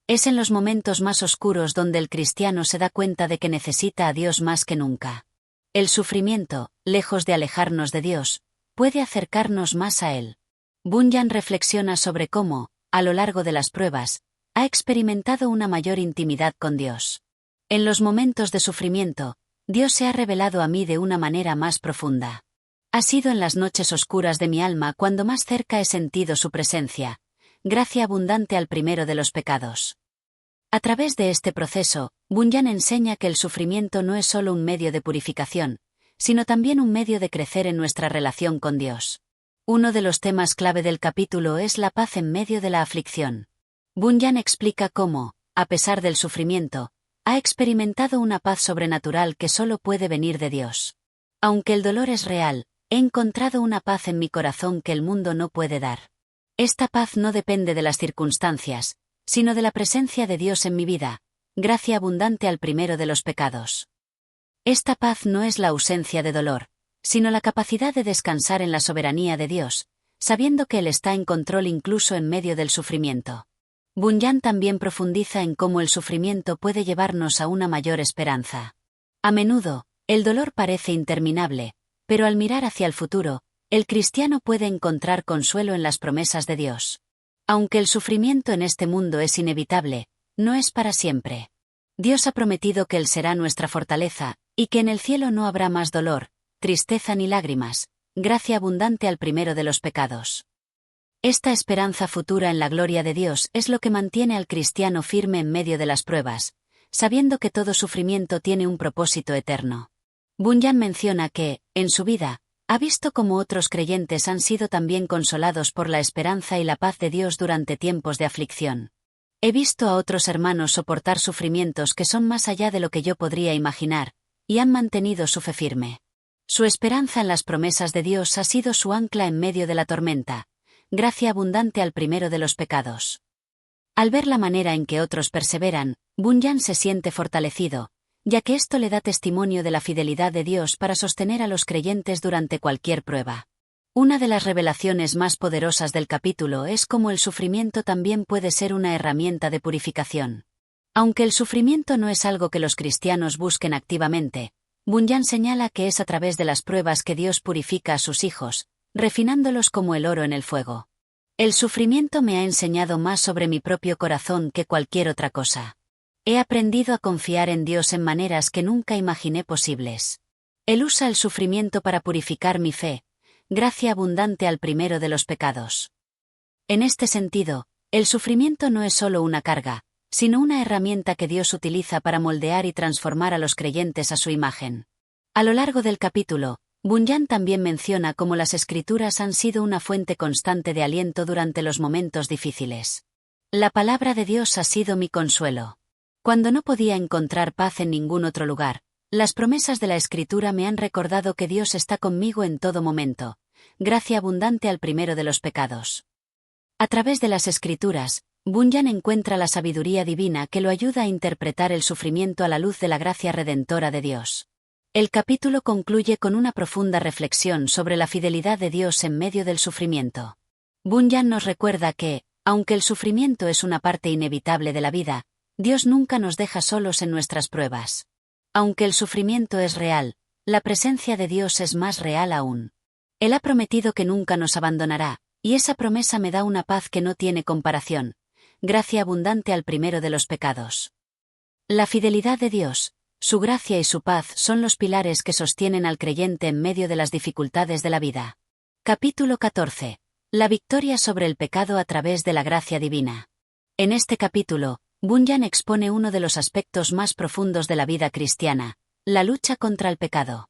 Es en los momentos más oscuros donde el cristiano se da cuenta de que necesita a Dios más que nunca. El sufrimiento, lejos de alejarnos de Dios, puede acercarnos más a Él. Bunyan reflexiona sobre cómo, a lo largo de las pruebas, ha experimentado una mayor intimidad con Dios. En los momentos de sufrimiento, Dios se ha revelado a mí de una manera más profunda. Ha sido en las noches oscuras de mi alma cuando más cerca he sentido su presencia, gracia abundante al primero de los pecados. A través de este proceso, Bunyan enseña que el sufrimiento no es solo un medio de purificación, sino también un medio de crecer en nuestra relación con Dios. Uno de los temas clave del capítulo es la paz en medio de la aflicción. Bunyan explica cómo, a pesar del sufrimiento, ha experimentado una paz sobrenatural que solo puede venir de Dios. Aunque el dolor es real, he encontrado una paz en mi corazón que el mundo no puede dar. Esta paz no depende de las circunstancias, sino de la presencia de Dios en mi vida, gracia abundante al primero de los pecados. Esta paz no es la ausencia de dolor, sino la capacidad de descansar en la soberanía de Dios, sabiendo que Él está en control incluso en medio del sufrimiento. Bunyan también profundiza en cómo el sufrimiento puede llevarnos a una mayor esperanza. A menudo, el dolor parece interminable, pero al mirar hacia el futuro, el cristiano puede encontrar consuelo en las promesas de Dios. Aunque el sufrimiento en este mundo es inevitable, no es para siempre. Dios ha prometido que Él será nuestra fortaleza, y que en el cielo no habrá más dolor, tristeza ni lágrimas, gracia abundante al primero de los pecados. Esta esperanza futura en la gloria de Dios es lo que mantiene al cristiano firme en medio de las pruebas, sabiendo que todo sufrimiento tiene un propósito eterno. Bunyan menciona que, en su vida, ha visto cómo otros creyentes han sido también consolados por la esperanza y la paz de Dios durante tiempos de aflicción. He visto a otros hermanos soportar sufrimientos que son más allá de lo que yo podría imaginar, y han mantenido su fe firme. Su esperanza en las promesas de Dios ha sido su ancla en medio de la tormenta, gracia abundante al primero de los pecados. Al ver la manera en que otros perseveran, Bunyan se siente fortalecido, ya que esto le da testimonio de la fidelidad de Dios para sostener a los creyentes durante cualquier prueba. Una de las revelaciones más poderosas del capítulo es cómo el sufrimiento también puede ser una herramienta de purificación. Aunque el sufrimiento no es algo que los cristianos busquen activamente, Bunyan señala que es a través de las pruebas que Dios purifica a sus hijos, refinándolos como el oro en el fuego. El sufrimiento me ha enseñado más sobre mi propio corazón que cualquier otra cosa. He aprendido a confiar en Dios en maneras que nunca imaginé posibles. Él usa el sufrimiento para purificar mi fe, gracia abundante al primero de los pecados. En este sentido, el sufrimiento no es solo una carga, sino una herramienta que Dios utiliza para moldear y transformar a los creyentes a su imagen. A lo largo del capítulo, Bunyan también menciona cómo las Escrituras han sido una fuente constante de aliento durante los momentos difíciles. La palabra de Dios ha sido mi consuelo. Cuando no podía encontrar paz en ningún otro lugar, las promesas de la Escritura me han recordado que Dios está conmigo en todo momento, gracia abundante al primero de los pecados. A través de las Escrituras, Bunyan encuentra la sabiduría divina que lo ayuda a interpretar el sufrimiento a la luz de la gracia redentora de Dios. El capítulo concluye con una profunda reflexión sobre la fidelidad de Dios en medio del sufrimiento. Bunyan nos recuerda que, aunque el sufrimiento es una parte inevitable de la vida, Dios nunca nos deja solos en nuestras pruebas. Aunque el sufrimiento es real, la presencia de Dios es más real aún. Él ha prometido que nunca nos abandonará, y esa promesa me da una paz que no tiene comparación, gracia abundante al primero de los pecados. La fidelidad de Dios, Su gracia y su paz son los pilares que sostienen al creyente en medio de las dificultades de la vida. Capítulo 14. La victoria sobre el pecado a través de la gracia divina. En este capítulo, Bunyan expone uno de los aspectos más profundos de la vida cristiana, la lucha contra el pecado.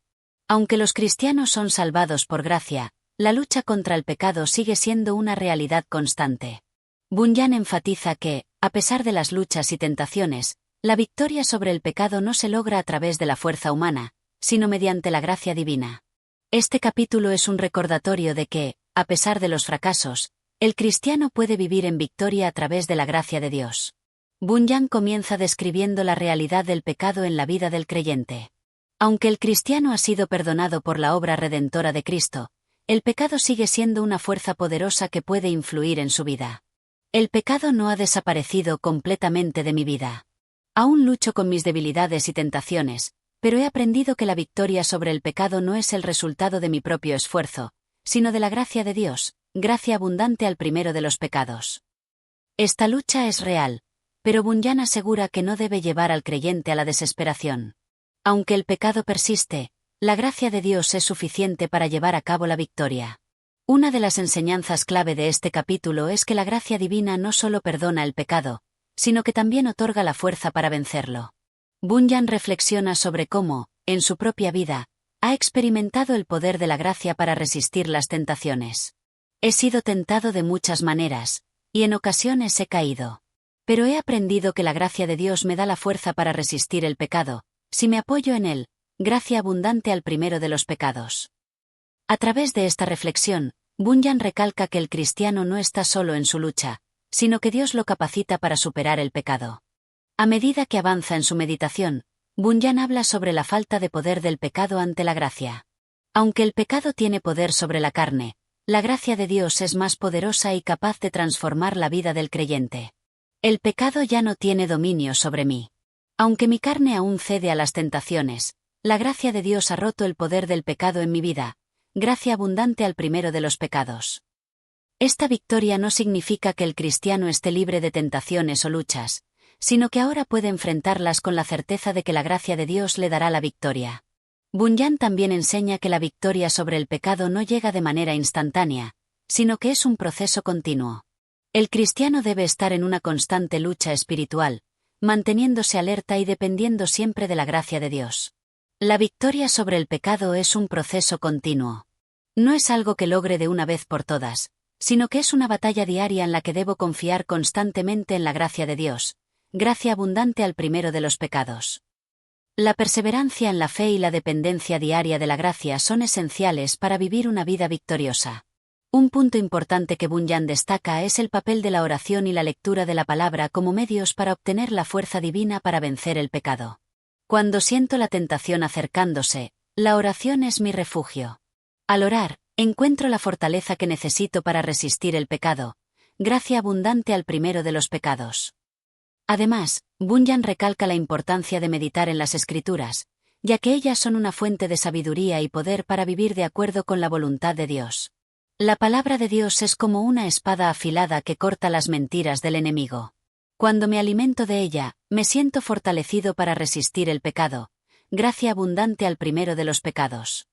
Aunque los cristianos son salvados por gracia, la lucha contra el pecado sigue siendo una realidad constante. Bunyan enfatiza que, a pesar de las luchas y tentaciones, la victoria sobre el pecado no se logra a través de la fuerza humana, sino mediante la gracia divina. Este capítulo es un recordatorio de que, a pesar de los fracasos, el cristiano puede vivir en victoria a través de la gracia de Dios. Bunyan comienza describiendo la realidad del pecado en la vida del creyente. Aunque el cristiano ha sido perdonado por la obra redentora de Cristo, el pecado sigue siendo una fuerza poderosa que puede influir en su vida. El pecado no ha desaparecido completamente de mi vida. Aún lucho con mis debilidades y tentaciones, pero he aprendido que la victoria sobre el pecado no es el resultado de mi propio esfuerzo, sino de la gracia de Dios, gracia abundante al primero de los pecados. Esta lucha es real, pero Bunyan asegura que no debe llevar al creyente a la desesperación. Aunque el pecado persiste, la gracia de Dios es suficiente para llevar a cabo la victoria. Una de las enseñanzas clave de este capítulo es que la gracia divina no solo perdona el pecado, sino que también otorga la fuerza para vencerlo. Bunyan reflexiona sobre cómo, en su propia vida, ha experimentado el poder de la gracia para resistir las tentaciones. He sido tentado de muchas maneras, y en ocasiones he caído. Pero he aprendido que la gracia de Dios me da la fuerza para resistir el pecado, si me apoyo en él, gracia abundante al primero de los pecados. A través de esta reflexión, Bunyan recalca que el cristiano no está solo en su lucha, sino que Dios lo capacita para superar el pecado. A medida que avanza en su meditación, Bunyan habla sobre la falta de poder del pecado ante la gracia. Aunque el pecado tiene poder sobre la carne, la gracia de Dios es más poderosa y capaz de transformar la vida del creyente. El pecado ya no tiene dominio sobre mí. Aunque mi carne aún cede a las tentaciones, la gracia de Dios ha roto el poder del pecado en mi vida, gracia abundante al primero de los pecados. Esta victoria no significa que el cristiano esté libre de tentaciones o luchas, sino que ahora puede enfrentarlas con la certeza de que la gracia de Dios le dará la victoria. Bunyan también enseña que la victoria sobre el pecado no llega de manera instantánea, sino que es un proceso continuo. El cristiano debe estar en una constante lucha espiritual, manteniéndose alerta y dependiendo siempre de la gracia de Dios. La victoria sobre el pecado es un proceso continuo. No es algo que logre de una vez por todas, sino que es una batalla diaria en la que debo confiar constantemente en la gracia de Dios, gracia abundante al primero de los pecados. La perseverancia en la fe y la dependencia diaria de la gracia son esenciales para vivir una vida victoriosa. Un punto importante que Bunyan destaca es el papel de la oración y la lectura de la palabra como medios para obtener la fuerza divina para vencer el pecado. Cuando siento la tentación acercándose, la oración es mi refugio. Al orar, encuentro la fortaleza que necesito para resistir el pecado, gracia abundante al primero de los pecados. Además, Bunyan recalca la importancia de meditar en las Escrituras, ya que ellas son una fuente de sabiduría y poder para vivir de acuerdo con la voluntad de Dios. La palabra de Dios es como una espada afilada que corta las mentiras del enemigo. Cuando me alimento de ella, me siento fortalecido para resistir el pecado, gracia abundante al primero de los pecados.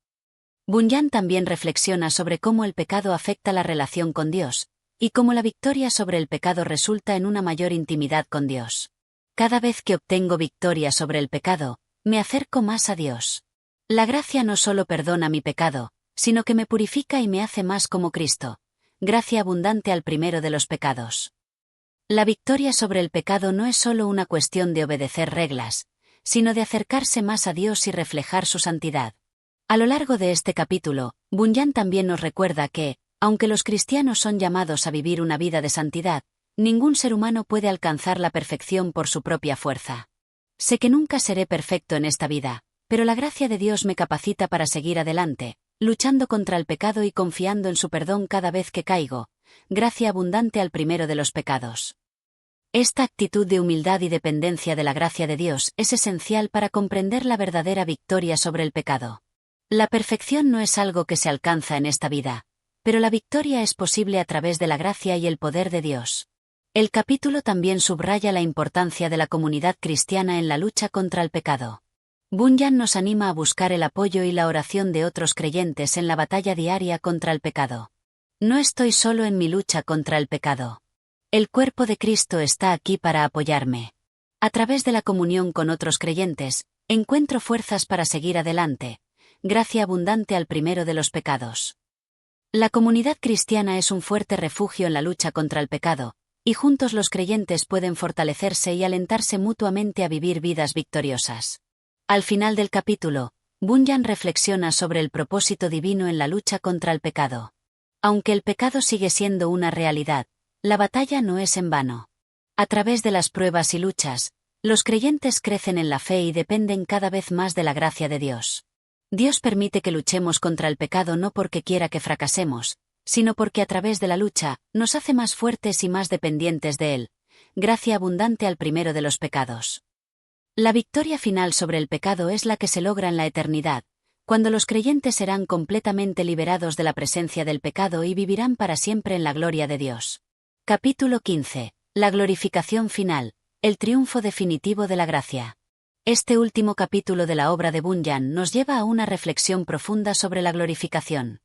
Bunyan también reflexiona sobre cómo el pecado afecta la relación con Dios, y cómo la victoria sobre el pecado resulta en una mayor intimidad con Dios. Cada vez que obtengo victoria sobre el pecado, me acerco más a Dios. La gracia no solo perdona mi pecado, sino que me purifica y me hace más como Cristo, gracia abundante al primero de los pecados. La victoria sobre el pecado no es solo una cuestión de obedecer reglas, sino de acercarse más a Dios y reflejar su santidad. A lo largo de este capítulo, Bunyan también nos recuerda que, aunque los cristianos son llamados a vivir una vida de santidad, ningún ser humano puede alcanzar la perfección por su propia fuerza. Sé que nunca seré perfecto en esta vida, pero la gracia de Dios me capacita para seguir adelante, luchando contra el pecado y confiando en su perdón cada vez que caigo, gracia abundante al primero de los pecados. Esta actitud de humildad y dependencia de la gracia de Dios es esencial para comprender la verdadera victoria sobre el pecado. La perfección no es algo que se alcanza en esta vida, pero la victoria es posible a través de la gracia y el poder de Dios. El capítulo también subraya la importancia de la comunidad cristiana en la lucha contra el pecado. Bunyan nos anima a buscar el apoyo y la oración de otros creyentes en la batalla diaria contra el pecado. No estoy solo en mi lucha contra el pecado. El cuerpo de Cristo está aquí para apoyarme. A través de la comunión con otros creyentes, encuentro fuerzas para seguir adelante. Gracia abundante al primero de los pecados. La comunidad cristiana es un fuerte refugio en la lucha contra el pecado, y juntos los creyentes pueden fortalecerse y alentarse mutuamente a vivir vidas victoriosas. Al final del capítulo, Bunyan reflexiona sobre el propósito divino en la lucha contra el pecado. Aunque el pecado sigue siendo una realidad, la batalla no es en vano. A través de las pruebas y luchas, los creyentes crecen en la fe y dependen cada vez más de la gracia de Dios. Dios permite que luchemos contra el pecado no porque quiera que fracasemos, sino porque a través de la lucha, nos hace más fuertes y más dependientes de Él. Gracia abundante al primero de los pecados. La victoria final sobre el pecado es la que se logra en la eternidad, cuando los creyentes serán completamente liberados de la presencia del pecado y vivirán para siempre en la gloria de Dios. Capítulo 15. La glorificación final, el triunfo definitivo de la gracia. Este último capítulo de la obra de Bunyan nos lleva a una reflexión profunda sobre la glorificación.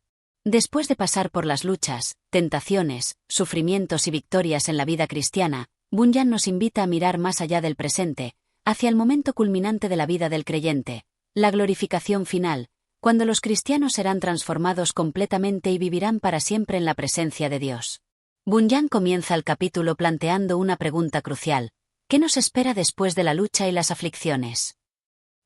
Después de pasar por las luchas, tentaciones, sufrimientos y victorias en la vida cristiana, Bunyan nos invita a mirar más allá del presente, hacia el momento culminante de la vida del creyente, la glorificación final, cuando los cristianos serán transformados completamente y vivirán para siempre en la presencia de Dios. Bunyan comienza el capítulo planteando una pregunta crucial: ¿qué nos espera después de la lucha y las aflicciones?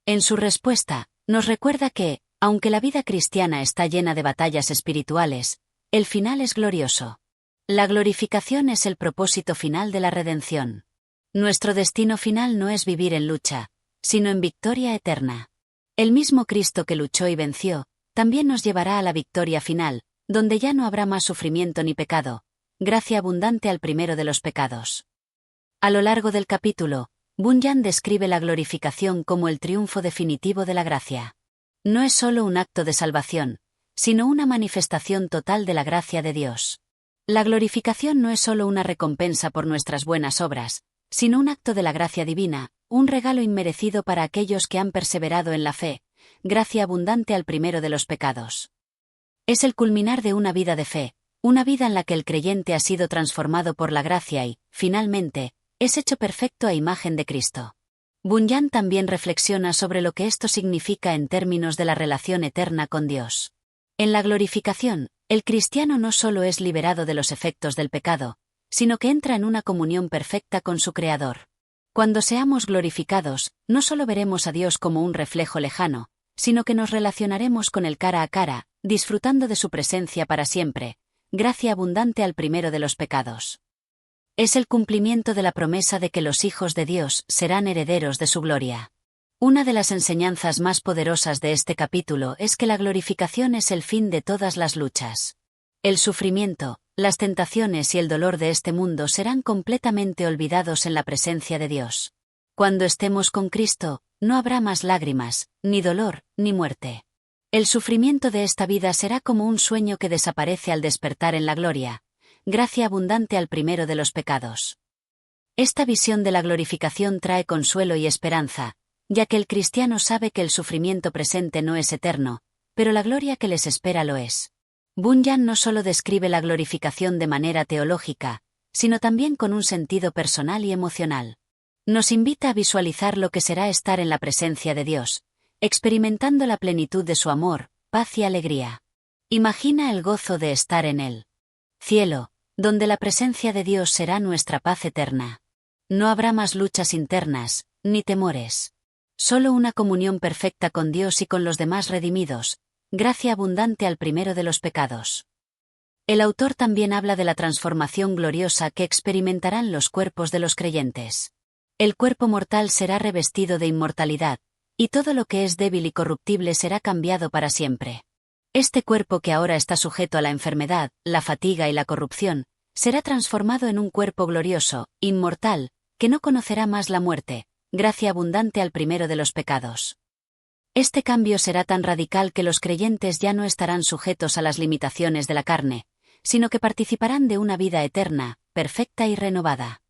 En su respuesta, nos recuerda que, aunque la vida cristiana está llena de batallas espirituales, el final es glorioso. La glorificación es el propósito final de la redención. Nuestro destino final no es vivir en lucha, sino en victoria eterna. El mismo Cristo que luchó y venció, también nos llevará a la victoria final, donde ya no habrá más sufrimiento ni pecado. Gracia abundante al primero de los pecados. A lo largo del capítulo, Bunyan describe la glorificación como el triunfo definitivo de la gracia. No es solo un acto de salvación, sino una manifestación total de la gracia de Dios. La glorificación no es solo una recompensa por nuestras buenas obras, sino un acto de la gracia divina, un regalo inmerecido para aquellos que han perseverado en la fe. Gracia abundante al primero de los pecados. Es el culminar de una vida de fe, una vida en la que el creyente ha sido transformado por la gracia y, finalmente, es hecho perfecto a imagen de Cristo. Bunyan también reflexiona sobre lo que esto significa en términos de la relación eterna con Dios. En la glorificación, el cristiano no solo es liberado de los efectos del pecado, sino que entra en una comunión perfecta con su Creador. Cuando seamos glorificados, no solo veremos a Dios como un reflejo lejano, sino que nos relacionaremos con Él cara a cara, disfrutando de su presencia para siempre. Gracia abundante al primero de los pecados. Es el cumplimiento de la promesa de que los hijos de Dios serán herederos de su gloria. Una de las enseñanzas más poderosas de este capítulo es que la glorificación es el fin de todas las luchas. El sufrimiento, las tentaciones y el dolor de este mundo serán completamente olvidados en la presencia de Dios. Cuando estemos con Cristo, no habrá más lágrimas, ni dolor, ni muerte. El sufrimiento de esta vida será como un sueño que desaparece al despertar en la gloria. Gracia abundante al primero de los pecados. Esta visión de la glorificación trae consuelo y esperanza, ya que el cristiano sabe que el sufrimiento presente no es eterno, pero la gloria que les espera lo es. Bunyan no solo describe la glorificación de manera teológica, sino también con un sentido personal y emocional. Nos invita a visualizar lo que será estar en la presencia de Dios, experimentando la plenitud de su amor, paz y alegría. Imagina el gozo de estar en el cielo, donde la presencia de Dios será nuestra paz eterna. No habrá más luchas internas, ni temores. Solo una comunión perfecta con Dios y con los demás redimidos. Gracia abundante al primero de los pecados. El autor también habla de la transformación gloriosa que experimentarán los cuerpos de los creyentes. El cuerpo mortal será revestido de inmortalidad, y todo lo que es débil y corruptible será cambiado para siempre. Este cuerpo que ahora está sujeto a la enfermedad, la fatiga y la corrupción, será transformado en un cuerpo glorioso, inmortal, que no conocerá más la muerte. Gracia abundante al primero de los pecados. Este cambio será tan radical que los creyentes ya no estarán sujetos a las limitaciones de la carne, sino que participarán de una vida eterna, perfecta y renovada.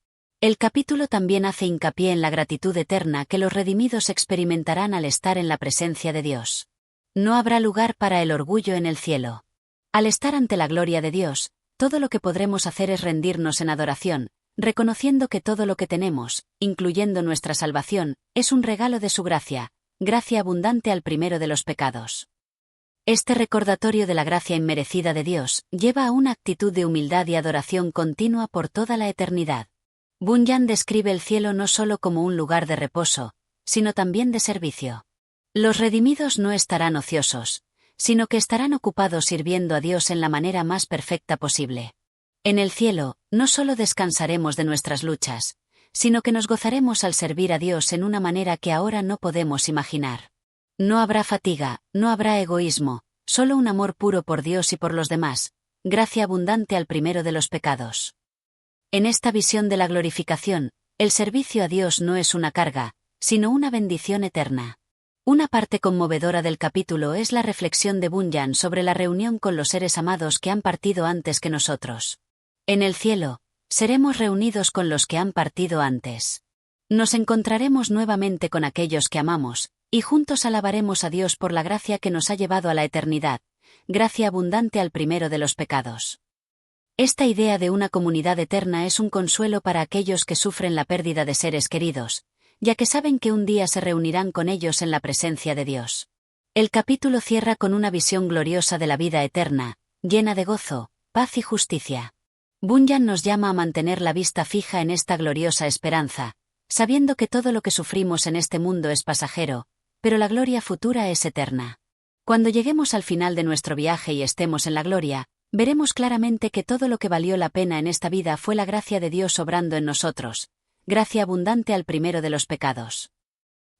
El capítulo también hace hincapié en la gratitud eterna que los redimidos experimentarán al estar en la presencia de Dios. No habrá lugar para el orgullo en el cielo. Al estar ante la gloria de Dios, todo lo que podremos hacer es rendirnos en adoración, reconociendo que todo lo que tenemos, incluyendo nuestra salvación, es un regalo de su gracia, gracia abundante al primero de los pecados. Este recordatorio de la gracia inmerecida de Dios lleva a una actitud de humildad y adoración continua por toda la eternidad. Bunyan describe el cielo no solo como un lugar de reposo, sino también de servicio. Los redimidos no estarán ociosos, sino que estarán ocupados sirviendo a Dios en la manera más perfecta posible. En el cielo, no solo descansaremos de nuestras luchas, sino que nos gozaremos al servir a Dios en una manera que ahora no podemos imaginar. No habrá fatiga, no habrá egoísmo, solo un amor puro por Dios y por los demás, gracia abundante al primero de los pecados. En esta visión de la glorificación, el servicio a Dios no es una carga, sino una bendición eterna. Una parte conmovedora del capítulo es la reflexión de Bunyan sobre la reunión con los seres amados que han partido antes que nosotros. En el cielo, seremos reunidos con los que han partido antes. Nos encontraremos nuevamente con aquellos que amamos, y juntos alabaremos a Dios por la gracia que nos ha llevado a la eternidad, gracia abundante al primero de los pecados. Esta idea de una comunidad eterna es un consuelo para aquellos que sufren la pérdida de seres queridos, ya que saben que un día se reunirán con ellos en la presencia de Dios. El capítulo cierra con una visión gloriosa de la vida eterna, llena de gozo, paz y justicia. Bunyan nos llama a mantener la vista fija en esta gloriosa esperanza, sabiendo que todo lo que sufrimos en este mundo es pasajero, pero la gloria futura es eterna. Cuando lleguemos al final de nuestro viaje y estemos en la gloria, veremos claramente que todo lo que valió la pena en esta vida fue la gracia de Dios obrando en nosotros, gracia abundante al primero de los pecados.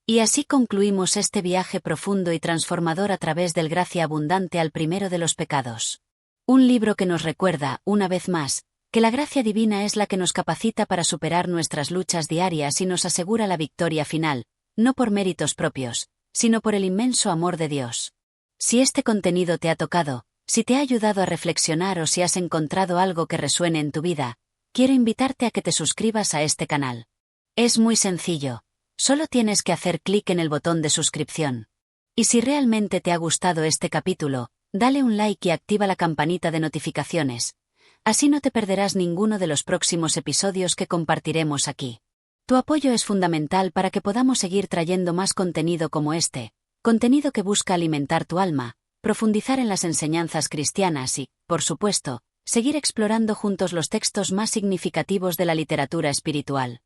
Y así concluimos este viaje profundo y transformador a través del gracia abundante al primero de los pecados. Un libro que nos recuerda, una vez más, que la gracia divina es la que nos capacita para superar nuestras luchas diarias y nos asegura la victoria final, no por méritos propios, sino por el inmenso amor de Dios. Si este contenido te ha tocado, si te ha ayudado a reflexionar o si has encontrado algo que resuene en tu vida, quiero invitarte a que te suscribas a este canal. Es muy sencillo, solo tienes que hacer clic en el botón de suscripción. Y si realmente te ha gustado este capítulo, dale un like y activa la campanita de notificaciones. Así no te perderás ninguno de los próximos episodios que compartiremos aquí. Tu apoyo es fundamental para que podamos seguir trayendo más contenido como este, contenido que busca alimentar tu alma, profundizar en las enseñanzas cristianas y, por supuesto, seguir explorando juntos los textos más significativos de la literatura espiritual.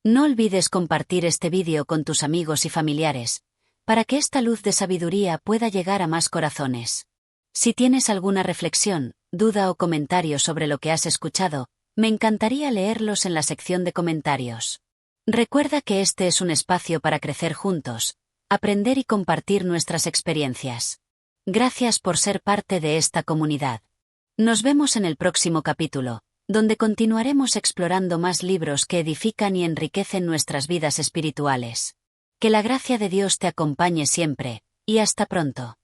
No olvides compartir este vídeo con tus amigos y familiares, para que esta luz de sabiduría pueda llegar a más corazones. Si tienes alguna reflexión, duda o comentario sobre lo que has escuchado, me encantaría leerlos en la sección de comentarios. Recuerda que este es un espacio para crecer juntos, aprender y compartir nuestras experiencias. Gracias por ser parte de esta comunidad. Nos vemos en el próximo capítulo, donde continuaremos explorando más libros que edifican y enriquecen nuestras vidas espirituales. Que la gracia de Dios te acompañe siempre, y hasta pronto.